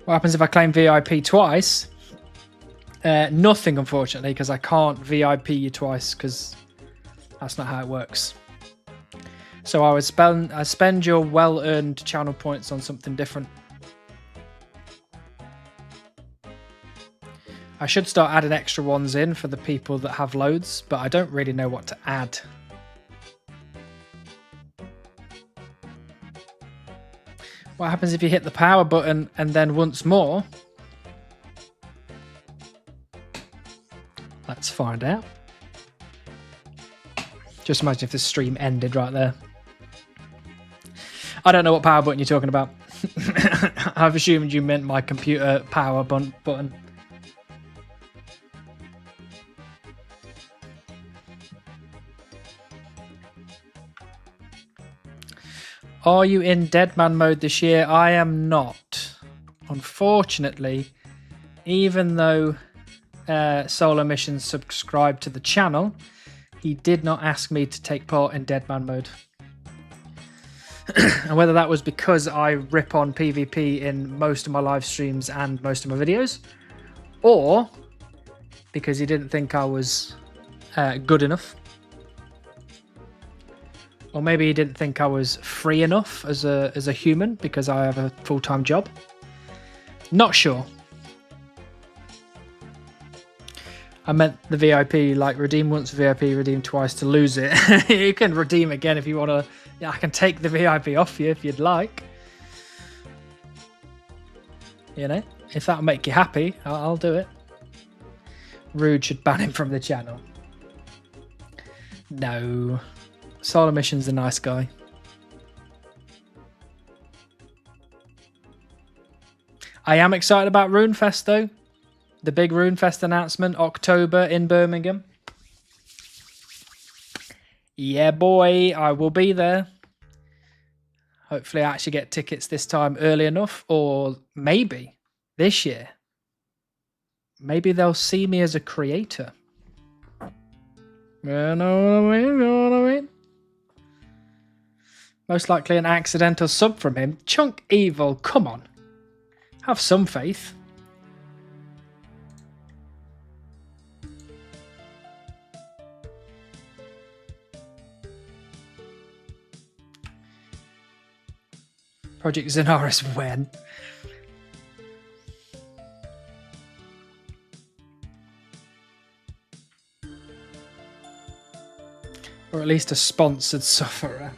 What happens if I claim VIP twice? Nothing, unfortunately, because I can't VIP you twice, because that's not how it works. So I spend your well-earned channel points on something different. I should start adding extra ones in for the people that have loads, but I don't really know what to add. What happens if you hit the power button and then once more? Let's find out. Just imagine if the stream ended right there. I don't know what power button you're talking about. I've assumed you meant my computer power button. Are you in Deadman mode this year? I am not. Unfortunately, even though Solar Mission subscribed to the channel, he did not ask me to take part in Deadman mode. And whether that was because I rip on PvP in most of my live streams and most of my videos, or because he didn't think I was good enough. Or maybe he didn't think I was free enough as a human because I have a full-time job. Not sure. I meant the VIP, like redeem once VIP, redeem twice to lose it. You can redeem again if you want to. Yeah, I can take the VIP off you if you'd like. You know? If that'll make you happy, I'll do it. Rude should ban him from the channel. No. Solar Mission's a nice guy. I am excited about RuneFest though. The big RuneFest announcement, October in Birmingham. Yeah, boy, I will be there. Hopefully I actually get tickets this time early enough, or maybe this year. Maybe they'll see me as a creator. You know what I mean? You know what I mean? Most likely an accidental sub from him. Chunk Evil, come on. Have some faith. Project Zenaris when? Or at least a sponsored sufferer.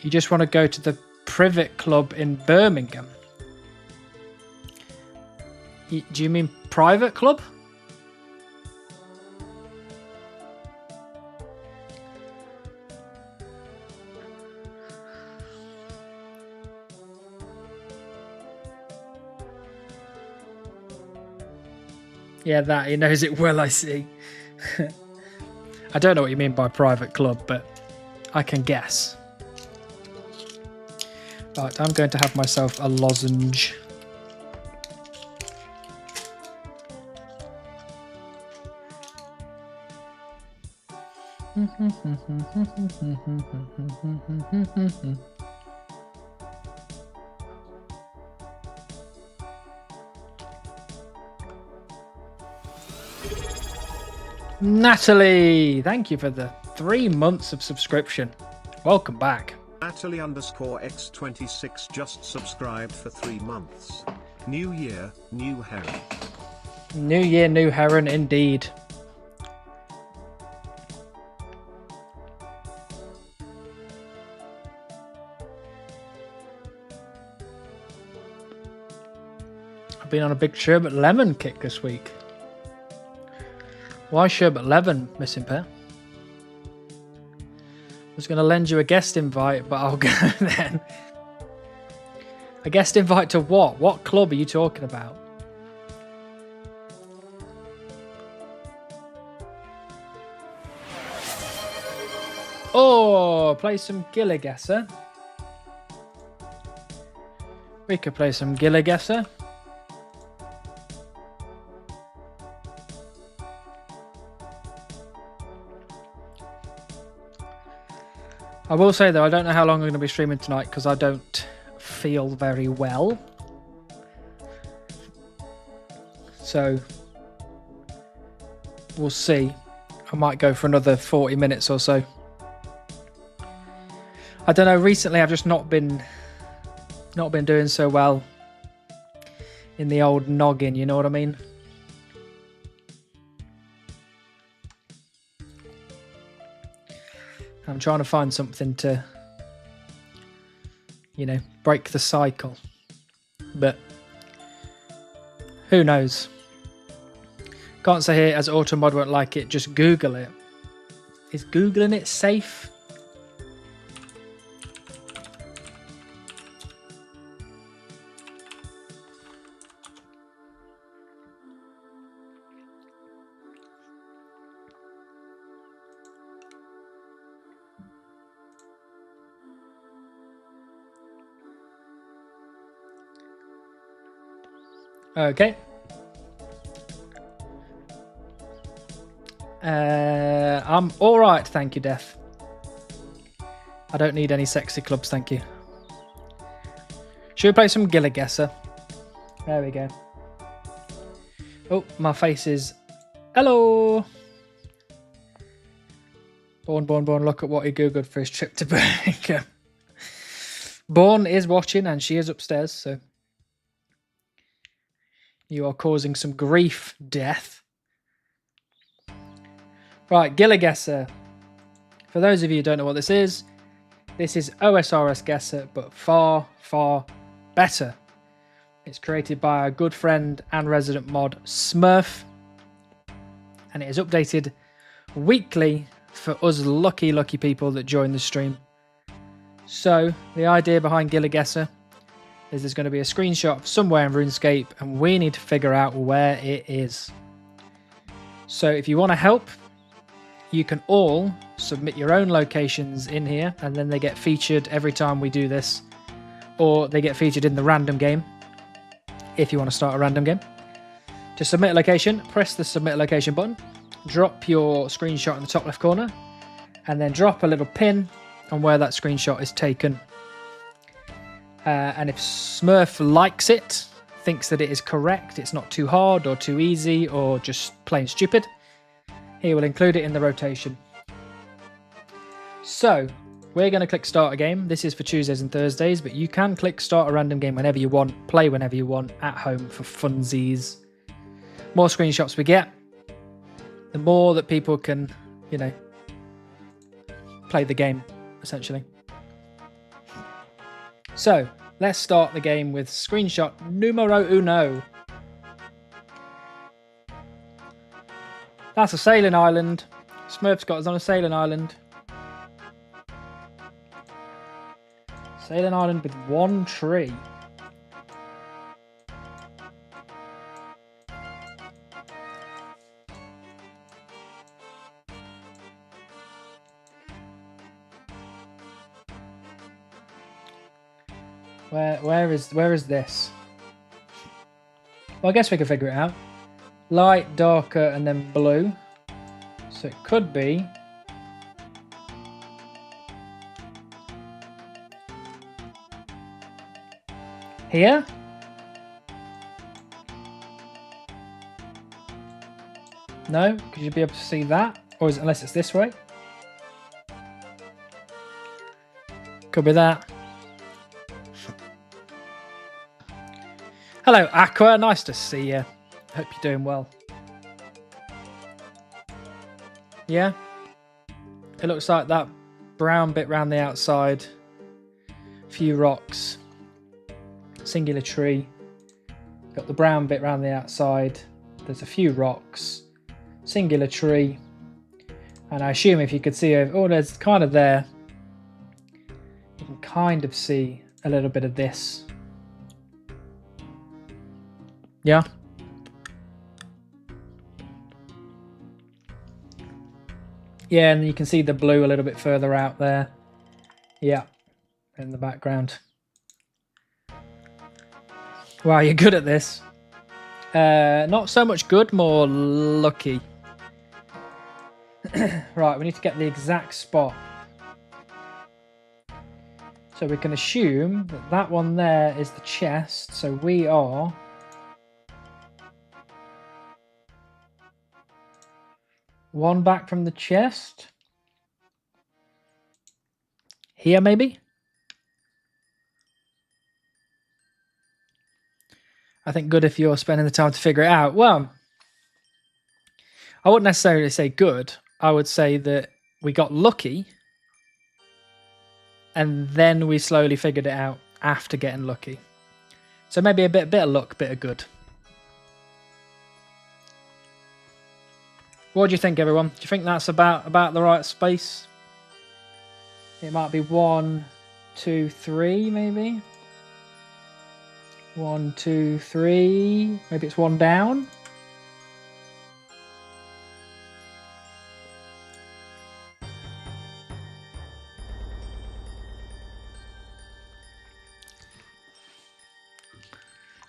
You just want to go to the Privet Club in Birmingham. Do you mean private club? Yeah, that, he knows it well, I see. I don't know what you mean by private club, but I can guess. Right, I'm going to have myself a lozenge. Natalie, thank you for the 3 months of subscription. Welcome back. Natalie_X26 just subscribed for 3 months. New year, new Heron. New year, new Heron, indeed. I've been on a big sherbet lemon kick this week. Why sherbet lemon, Missing Pair? I was going to lend you a guest invite, but I'll go then. A guest invite to what? What club are you talking about? Oh, play some Gilligesser. We could play some Gilligesser. I will say though, I don't know how long I'm going to be streaming tonight because I don't feel very well. So, we'll see. I might go for another 40 minutes or so. I don't know, recently I've just not been doing so well in the old noggin, you know what I mean? I'm trying to find something to, you know, break the cycle. But who knows? Can't say here as Automod won't like it, just Google it. Is Googling it safe? Okay. I'm all right, thank you, Death. I don't need any sexy clubs, thank you. Should we play some Gilligesser? There we go. Oh, my face is... Hello! Born, look at what he googled for his trip to Birmingham. Born is watching and she is upstairs, so... You are causing some grief, Death. Right, Gilligesser. For those of you who don't know what this is OSRS Gesser, but far, far better. It's created by our good friend and resident mod Smurf, and it is updated weekly for us lucky people that join the stream. So the idea behind Gilligesser is there's going to be a screenshot of somewhere in RuneScape, and we need to figure out where it is. So if you want to help, you can all submit your own locations in here, and then they get featured every time we do this, or they get featured in the random game if you want to start a random game. To submit a location, press the submit a location button, drop your screenshot in the top left corner, and then drop a little pin on where that screenshot is taken. And if Smurf likes it, thinks that it is correct, it's not too hard or too easy or just plain stupid, he will include it in the rotation. So we're going to click start a game. This is for Tuesdays and Thursdays, but you can click start a random game whenever you want, play whenever you want, at home for funsies. More screenshots we get, the more that people can, you know, play the game, essentially. So let's start the game with screenshot numero uno. That's a sailing island. Smurf's got us on a sailing island. Sailing island with one tree. Where is this? Well, I guess we can figure it out. Light, darker, and then blue. So it could be here? No? Could you be able to see that? Or is it, unless it's this way? Could be that. Hello, Aqua. Nice to see you. Hope you're doing well. Yeah? It looks like that brown bit round the outside. A few rocks. Singular tree. Got the brown bit round the outside. There's a few rocks. Singular tree. And I assume if you could see over... Oh, there's kind of there. You can kind of see a little bit of this. Yeah. Yeah, and you can see the blue a little bit further out there. Yeah, in the background. Wow, you're good at this. Not so much good, more lucky. Right, we need to get the exact spot. So we can assume that that one there is the chest. So we are... one back from the chest. Here, maybe? I think good if you're spending the time to figure it out. Well, I wouldn't necessarily say good. I would say that we got lucky and then we slowly figured it out after getting lucky. So maybe a bit of luck, bit of good. What do you think, everyone? Do you think that's about the right space? It might be 1, 2, 3, maybe. 1, 2, 3. Maybe it's one down.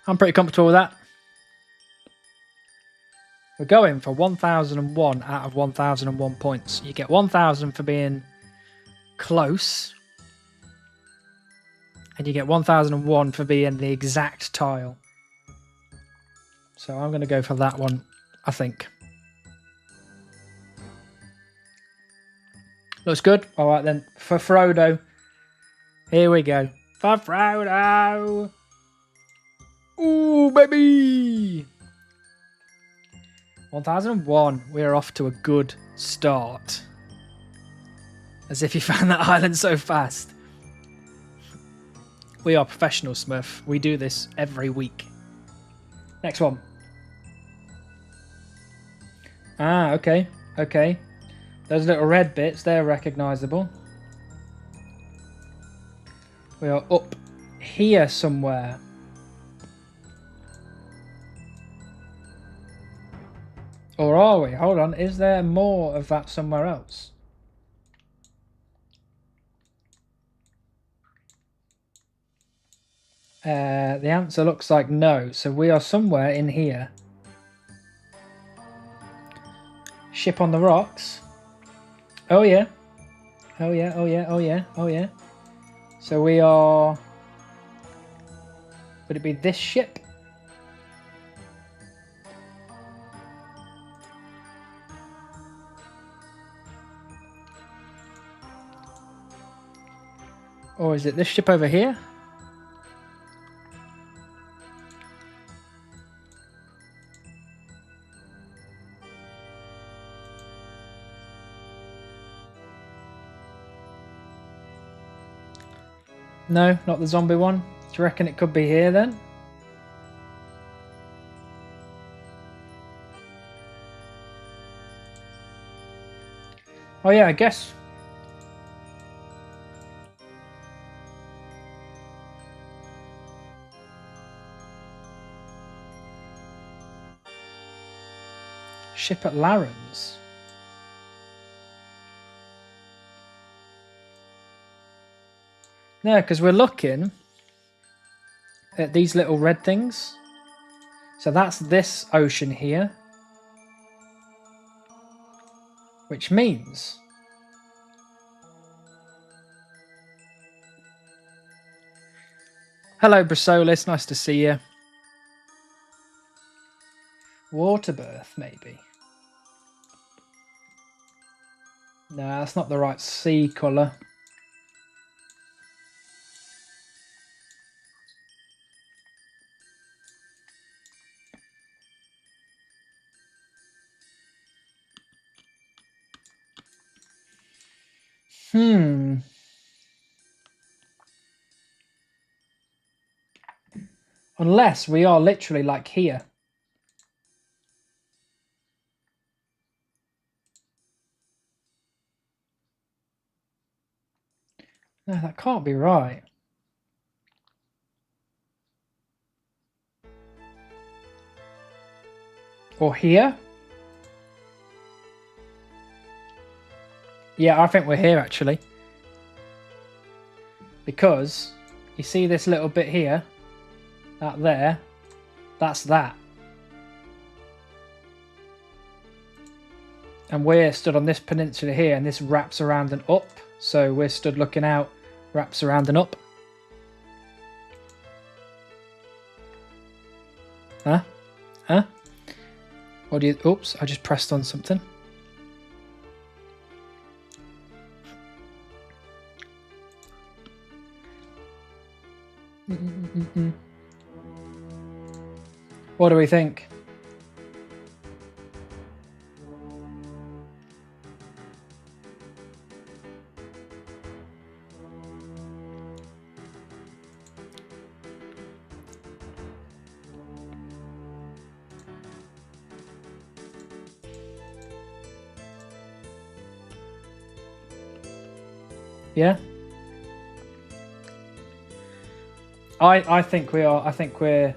I'm pretty comfortable with that. We're going for 1001 out of 1001 points. You get 1000 for being close. And you get 1001 for being the exact tile. So I'm going to go for that one, I think. Looks good. All right then. For Frodo. Here we go. For Frodo. Ooh, baby. 1001. We're off to a good start. As if you found that island so fast. We are professional, Smurf. We do this every week. Next one. Ah, okay. Okay. Those little red bits, they're recognisable. We are up here somewhere. Or are we? Hold on. Is there more of that somewhere else? The answer looks like no. So we are somewhere in here. Ship on the rocks. Oh yeah. Oh yeah, oh yeah, oh yeah, oh yeah. So we are... Would it be this ship? Or is it this ship over here? No, not the zombie one. Do you reckon it could be here then? Oh yeah, I guess. Ship at Laren's. No, because we're looking at these little red things. So that's this ocean here. Which means... Hello, Brasolis. Nice to see you. Waterbirth, maybe. No, that's not the right sea colour. Unless we are literally like here. No, that can't be right. Or here? Yeah, I think we're here actually. Because you see this little bit here? That there? That's that. And we're stood on this peninsula here and this wraps around and up. So we're stood looking out, wraps around and up. Huh? Huh? What do you... Oops, I just pressed on something. What do we think? Yeah? I think we are. I think we're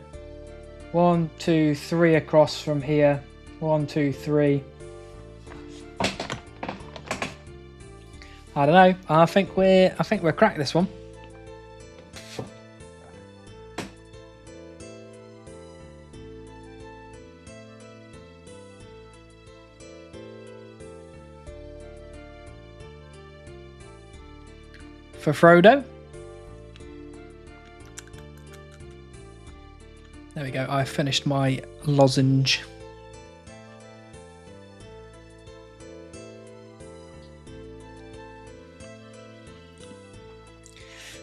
1, 2, 3 across from here. 1, 2, 3. I don't know. I think we're cracked this one. For Frodo. There we go. I finished my lozenge.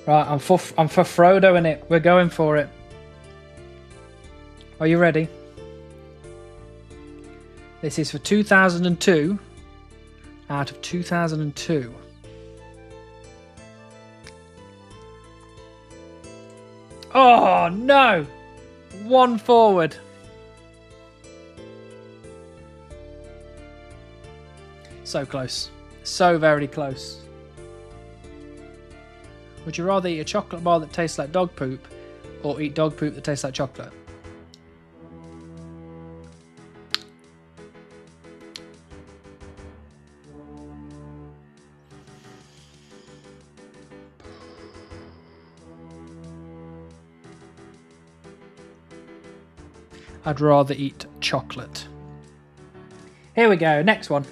Right, I'm for Frodo in it. We're going for it. Are you ready? This is for 2002 out of 2002. Oh, no. One forward. So close. So very close. Would you rather eat a chocolate bar that tastes like dog poop or eat dog poop that tastes like chocolate? I'd rather eat chocolate. Here we go. Next one.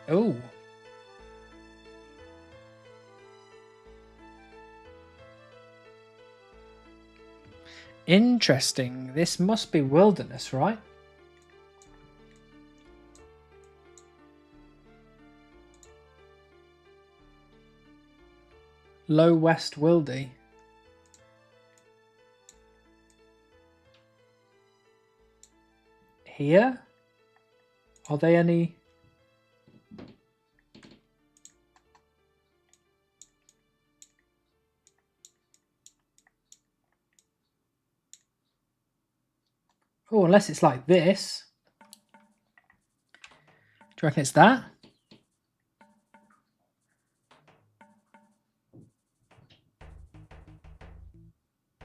Oh. Interesting. This must be wilderness, right? Low West Wildy. Here? Are they any... Oh, unless it's like this. Do you reckon it's that?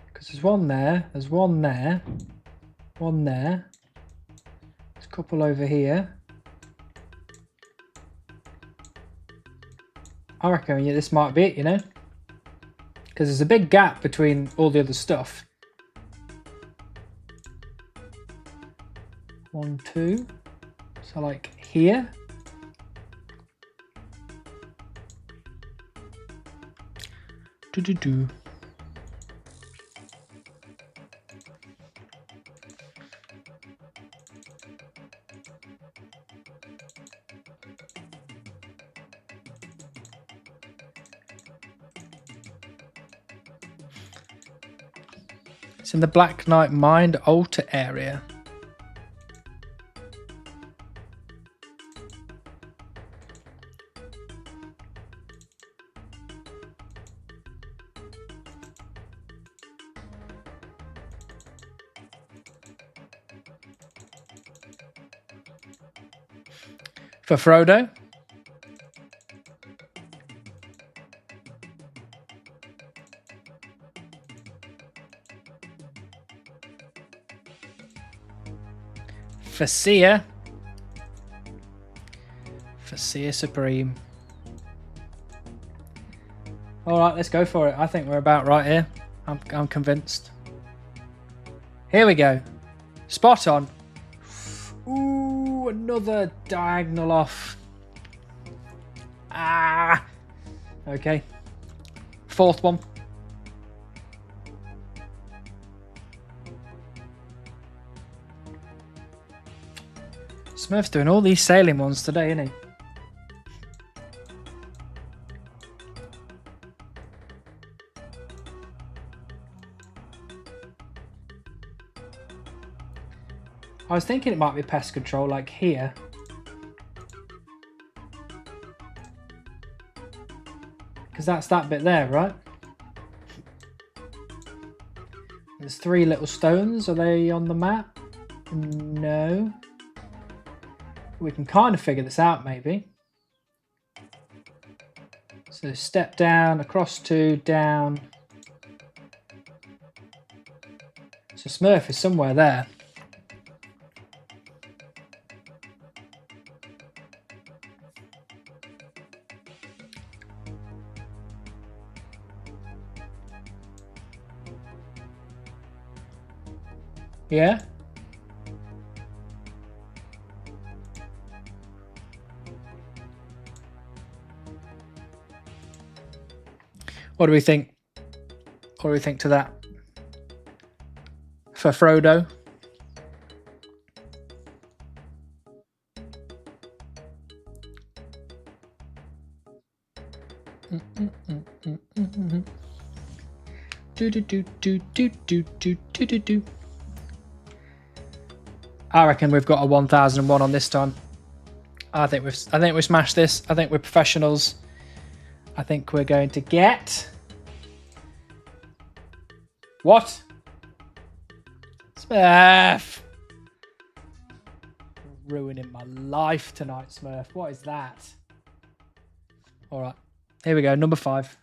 Because there's one there, there's one there, one there. There's a couple over here. I reckon yeah, this might be it, you know? Because there's a big gap between all the other stuff. 1, 2. So like here. Do. It's in the Black Knight Mind Altar area. For Frodo. For Sia. For Sia Supreme. Alright, let's go for it. I think we're about right here. I'm convinced. Here we go. Spot on. Ooh, another diagonal off. Ah. Okay. Fourth one. Smurf's doing all these sailing ones today, isn't he? I was thinking it might be pest control, like here. Because that's that bit there, right? There's 3 little stones. Are they on the map? No. We can kind of figure this out, maybe. So step down, across 2, down. So Smurf is somewhere there. Yeah? What do we think? What do we think to that? For Frodo? Do. I reckon we've got a 1001 on this time. I think we've smashed this. I think we're professionals. I think we're going to get What? Smurf! Ruining my life tonight, Smurf. What is that? Alright. Here we go. Number 5.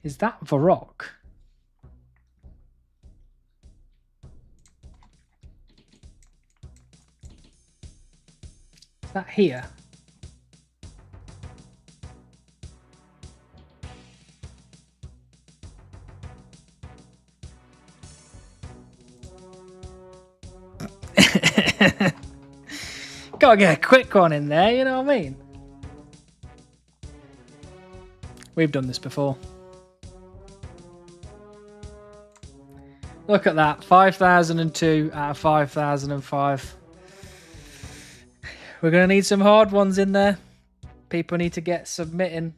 Is that Varrock? Is that here? Gotta get a quick one in there, you know what I mean? We've done this before. Look at that, 5,002 out of 5,005. We're going to need some hard ones in there. People need to get submitting.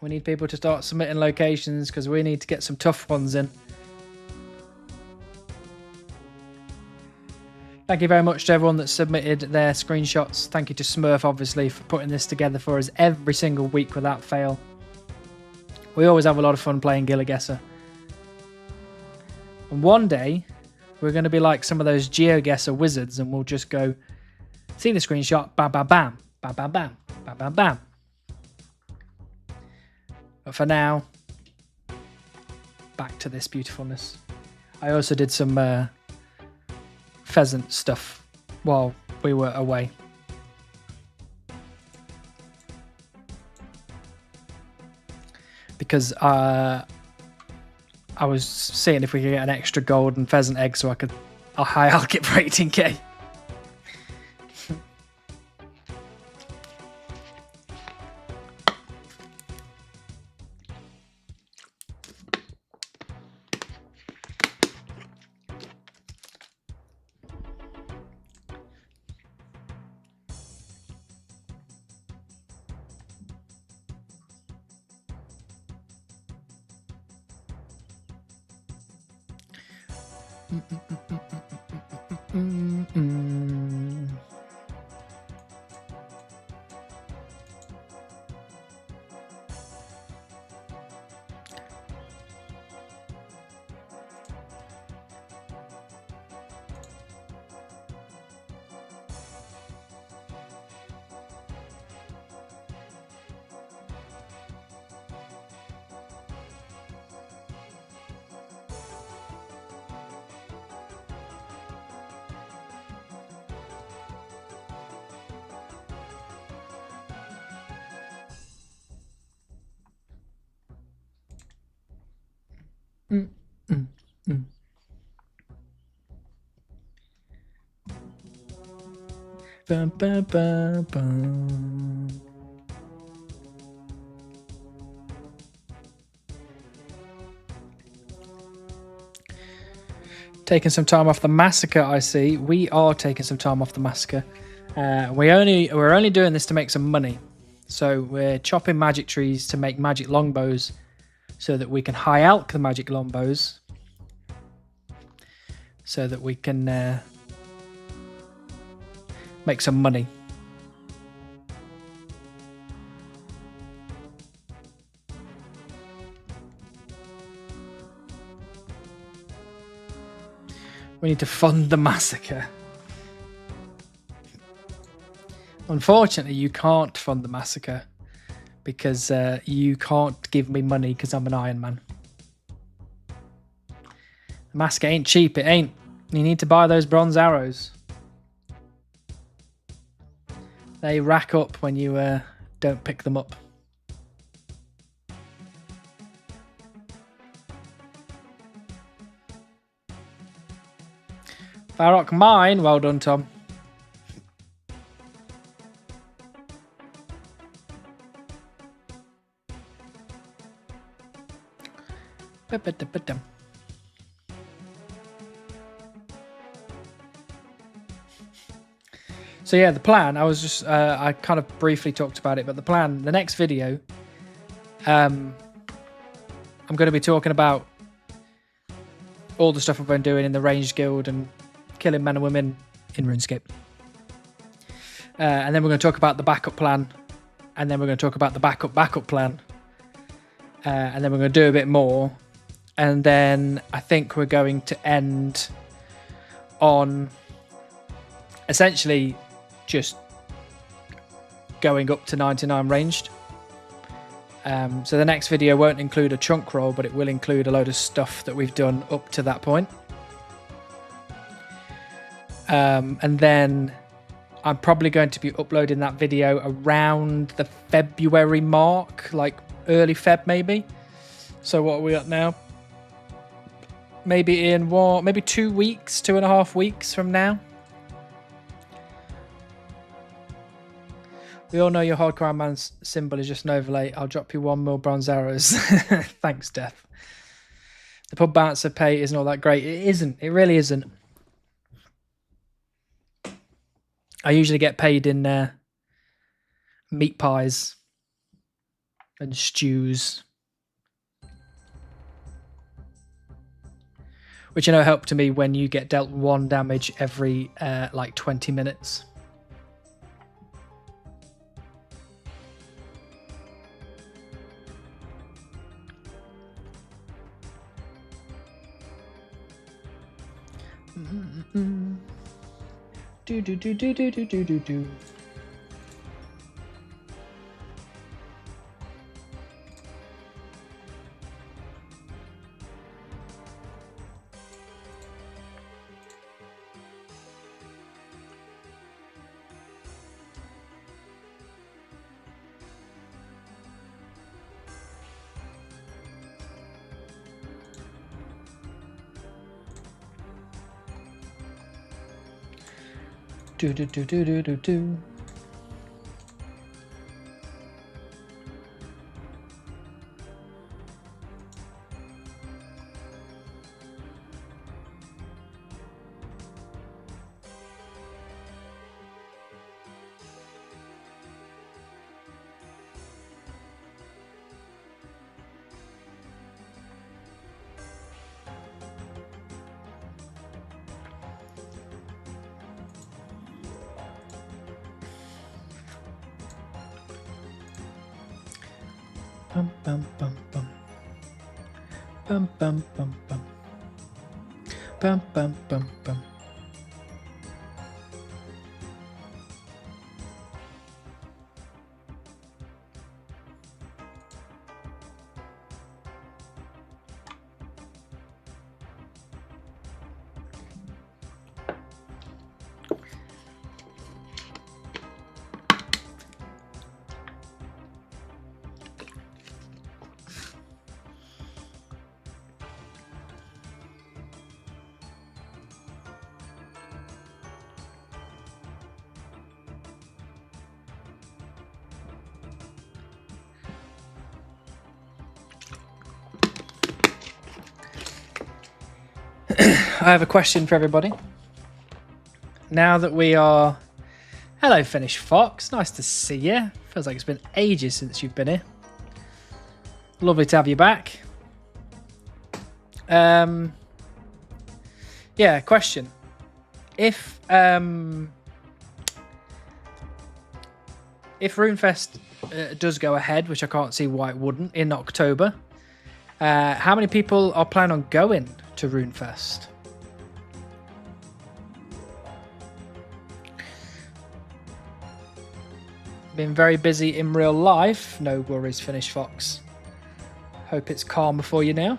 We need people to start submitting locations because we need to get some tough ones in. Thank you very much to everyone that submitted their screenshots. Thank you to Smurf, obviously, for putting this together for us every single week without fail. We always have a lot of fun playing Gilligesser. And one day, we're going to be like some of those GeoGuessr wizards and we'll just go, see the screenshot, bam, bam, bam, bam, bam, bam, bam, bam, bam. But for now, back to this beautifulness. I also did some pheasant stuff while we were away. Because I was seeing if we could get an extra golden pheasant egg so I could I'll get for 18k. Bum, bum, bum, bum. Taking some time off the massacre, I see. We are taking some time off the massacre. We're only doing this to make some money. So we're chopping magic trees to make magic longbows so that we can high elk the magic longbows so that we can make some money. We need to fund the massacre. Unfortunately, you can't fund the massacre because you can't give me money because I'm an Iron Man. The massacre ain't cheap, it ain't. You need to buy those bronze arrows. They rack up when you don't pick them up. Varrock mine. Well done, Tom. So yeah, the plan, I was just, I kind of briefly talked about it, but the plan, the next video, I'm going to be talking about all the stuff I've been doing in the Ranged Guild and killing men and women in RuneScape. And then we're going to talk about the backup plan, and then we're going to talk about the backup plan. and then we're going to do a bit more, and then I think we're going to end on essentially just going up to 99 ranged. So the next video won't include a chunk roll, but it will include a load of stuff that we've done up to that point. And then I'm probably going to be uploading that video around the February mark, like early Feb maybe. So what are we at now? Maybe in what? Maybe 2 weeks, 2.5 weeks from now. We all know your hardcore man's symbol is just an overlay. I'll drop you 1 mil bronze arrows. Thanks, Death. The pub bouncer pay isn't all that great. It isn't. It really isn't. I usually get paid in meat pies and stews, which you know help to me when you get dealt 1 damage every like 20 minutes. Do do do do do do do do do. Do do do do do do do. Bum bum bum bum. Bum bum bum bum. Bum bum bum bum. I have a question for everybody. Now that we are... Hello, Finnish Fox. Nice to see you. Feels like it's been ages since you've been here. Lovely to have you back. Yeah, question. If RuneFest does go ahead, which I can't see why it wouldn't, in October, how many people are planning on going to RuneFest? Been very busy in real life. No worries, Finnish Fox. Hope it's calmer for you now.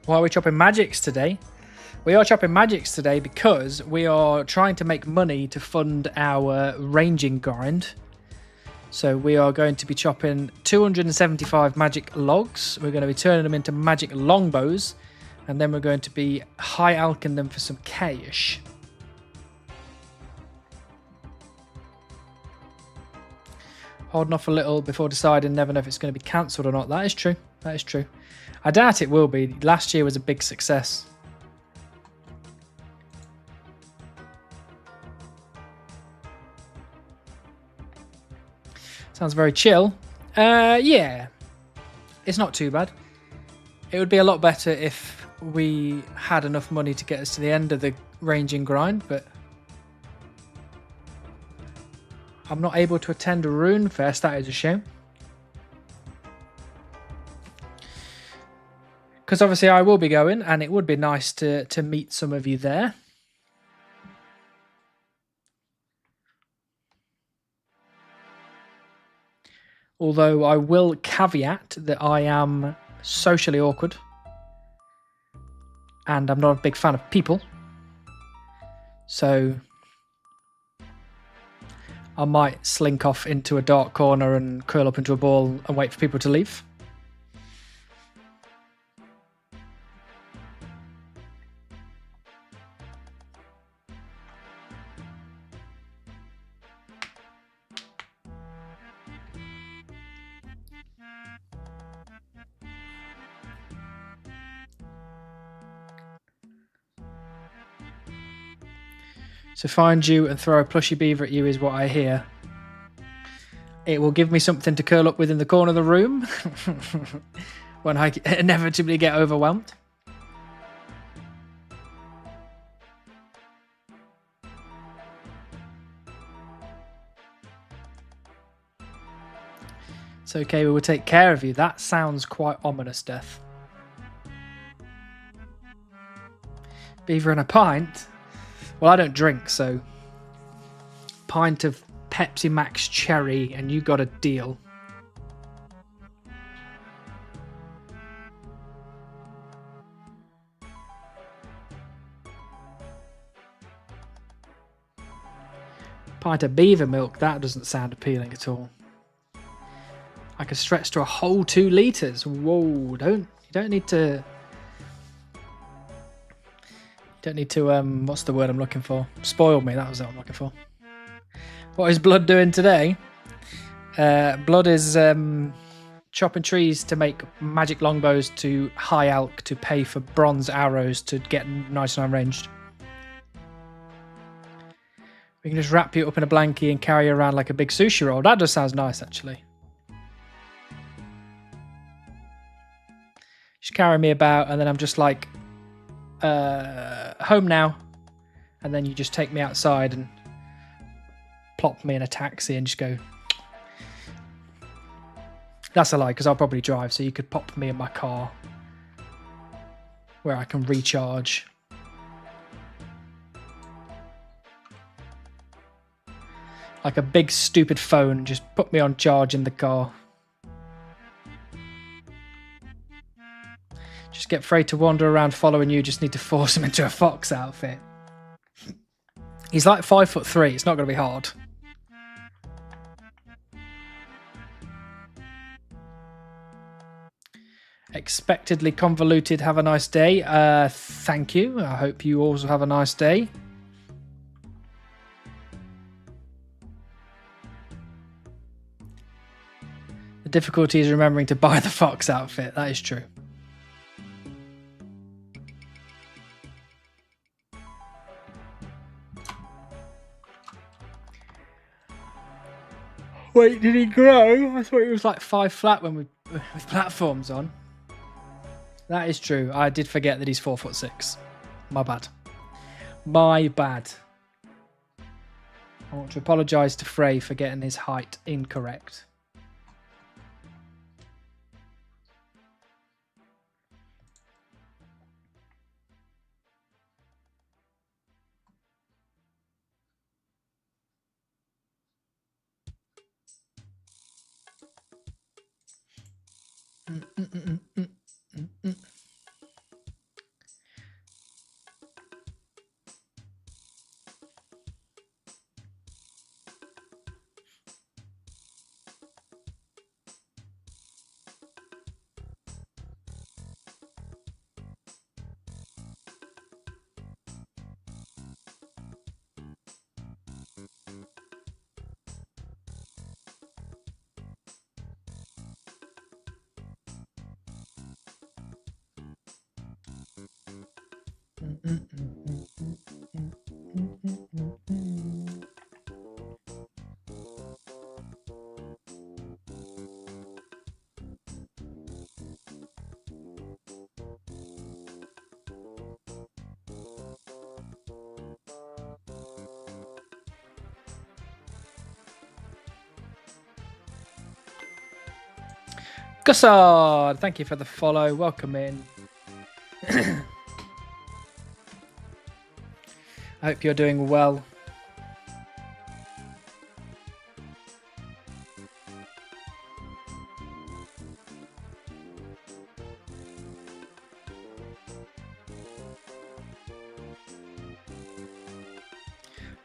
Why are we chopping magics today? We are chopping magics today because we are trying to make money to fund our ranging grind. So we are going to be chopping 275 magic logs. We're going to be turning them into magic longbows. And then we're going to be high alching them for some cash. Holding off a little before deciding, never know if it's going to be cancelled or not. That is true. That is true. I doubt it will be. Last year was a big success. Sounds very chill. Yeah. It's not too bad. It would be a lot better if we had enough money to get us to the end of the ranging grind, but I'm not able to attend a RuneFest. That is a shame. Because obviously I will be going, and it would be nice to meet some of you there. Although I will caveat that I am socially awkward. And I'm not a big fan of people. So I might slink off into a dark corner and curl up into a ball and wait for people to leave. So find you and throw a plushy beaver at you is what I hear. It will give me something to curl up with in the corner of the room when I inevitably get overwhelmed. It's okay, we will take care of you. That sounds quite ominous, Death. Beaver and a pint? Well, I don't drink, so pint of Pepsi Max Cherry and you got a deal. Pint of beaver milk, that doesn't sound appealing at all. I could stretch to a whole 2 litres. Whoa, you don't need to... what's the word I'm looking for? Spoil me, that was what I'm looking for. What is Blood doing today? Blood is chopping trees to make magic longbows to high elk to pay for bronze arrows to get nice and unranged. We can just wrap you up in a blankie and carry you around like a big sushi roll. That does sound nice, actually. Just carry me about and then I'm just like... home now, and then you just take me outside and plop me in a taxi and just go. That's a lie, because I'll probably drive, so you could pop me in my car where I can recharge. Like a big stupid phone, just put me on charge in the car. Just get Frey to wander around following you. Just need to force him into a fox outfit. He's like 5'3". It's not going to be hard. Expectedly convoluted. Have a nice day. Thank you. I hope you also have a nice day. The difficulty is remembering to buy the fox outfit. That is true. Wait, did he grow? I thought he was like 5 flat when we with platforms on. That is true. I did forget that he's 4'6". My bad. My bad. I want to apologise to Frey for getting his height incorrect. Gussard, thank you for the follow. Welcome in. I hope you're doing well.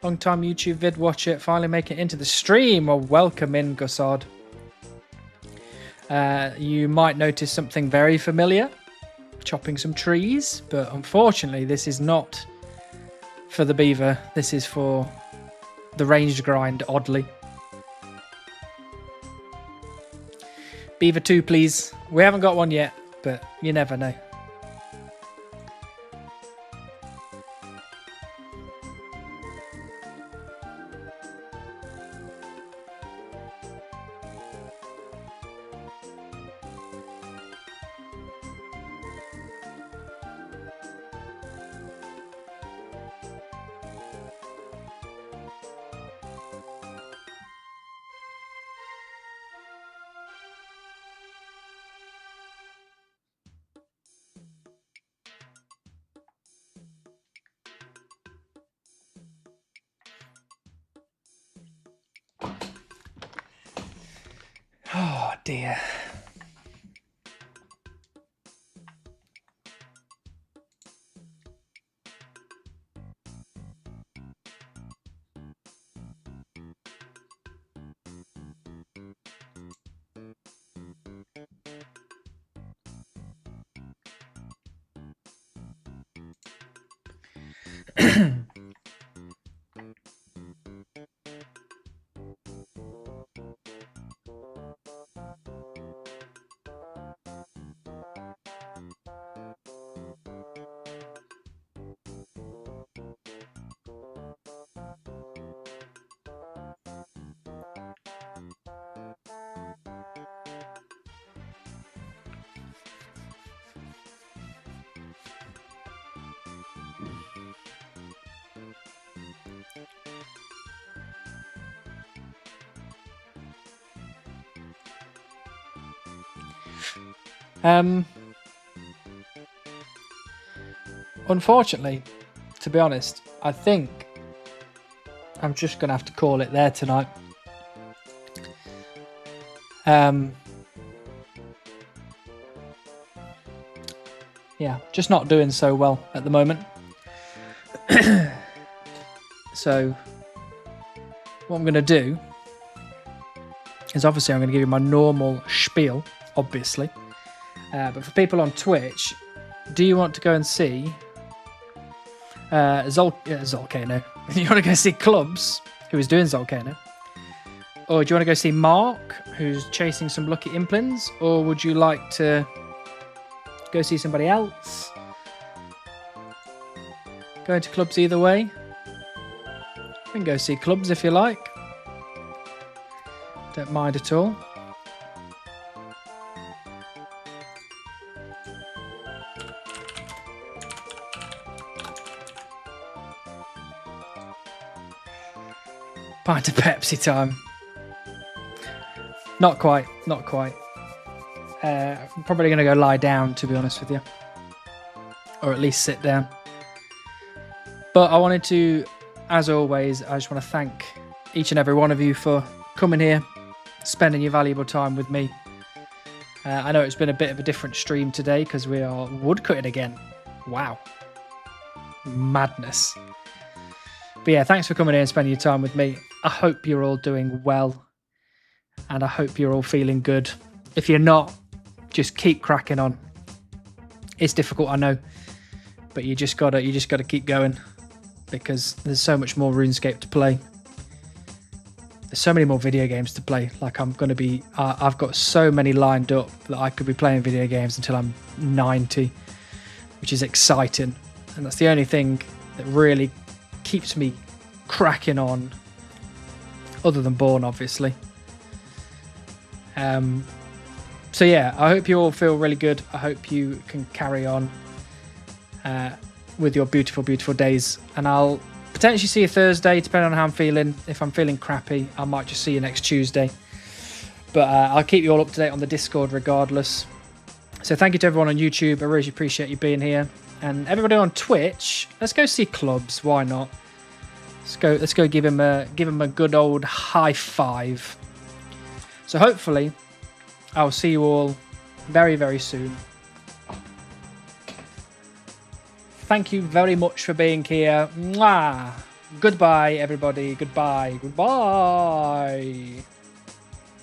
Long time YouTube vid watcher, finally making it into the stream. Well, welcome in, Gussard. You might notice something very familiar, chopping some trees, but unfortunately this is not for the beaver. This is for the ranged grind, oddly. Beaver 2, please. We haven't got one yet, but you never know. Oh dear. Unfortunately, to be honest, I think I'm just going to have to call it there tonight. Yeah, just not doing so well at the moment. So, what I'm going to do is obviously I'm going to give you my normal spiel, obviously. But for people on Twitch, do you want to go and see Zolcano? You want to go see Clubs, who is doing Zolcano? Or do you want to go see Mark, who's chasing some lucky implants? Or would you like to go see somebody else? Going to Clubs either way. You can go see Clubs if you like. Don't mind at all. Pint of Pepsi time. Not quite, not quite. I'm probably going to go lie down, to be honest with you. Or at least sit down. But I wanted to, as always, I just want to thank each and every one of you for coming here, spending your valuable time with me. I know it's been a bit of a different stream today because we are woodcutting again. Wow. Madness. But yeah, thanks for coming here and spending your time with me. I hope you're all doing well. And I hope you're all feeling good. If you're not, just keep cracking on. It's difficult, I know. But you just gotta keep going. Because there's so much more RuneScape to play. There's so many more video games to play. Like I've got so many lined up that I could be playing video games until I'm 90, which is exciting. And that's the only thing that really keeps me cracking on, other than Born, obviously. So yeah, I hope you all feel really good. I hope you can carry on with your beautiful, beautiful days. And I'll potentially see you Thursday, depending on how I'm feeling. If I'm feeling crappy, I might just see you next Tuesday. But I'll keep you all up to date on the Discord regardless. So thank you to everyone on YouTube. I really appreciate you being here. And everybody on Twitch, let's go see Clubs. Why not? Let's go give him a good old high five. So hopefully I'll see you all very, very soon. Thank you very much for being here. Mwah! Goodbye, everybody. Goodbye. Goodbye.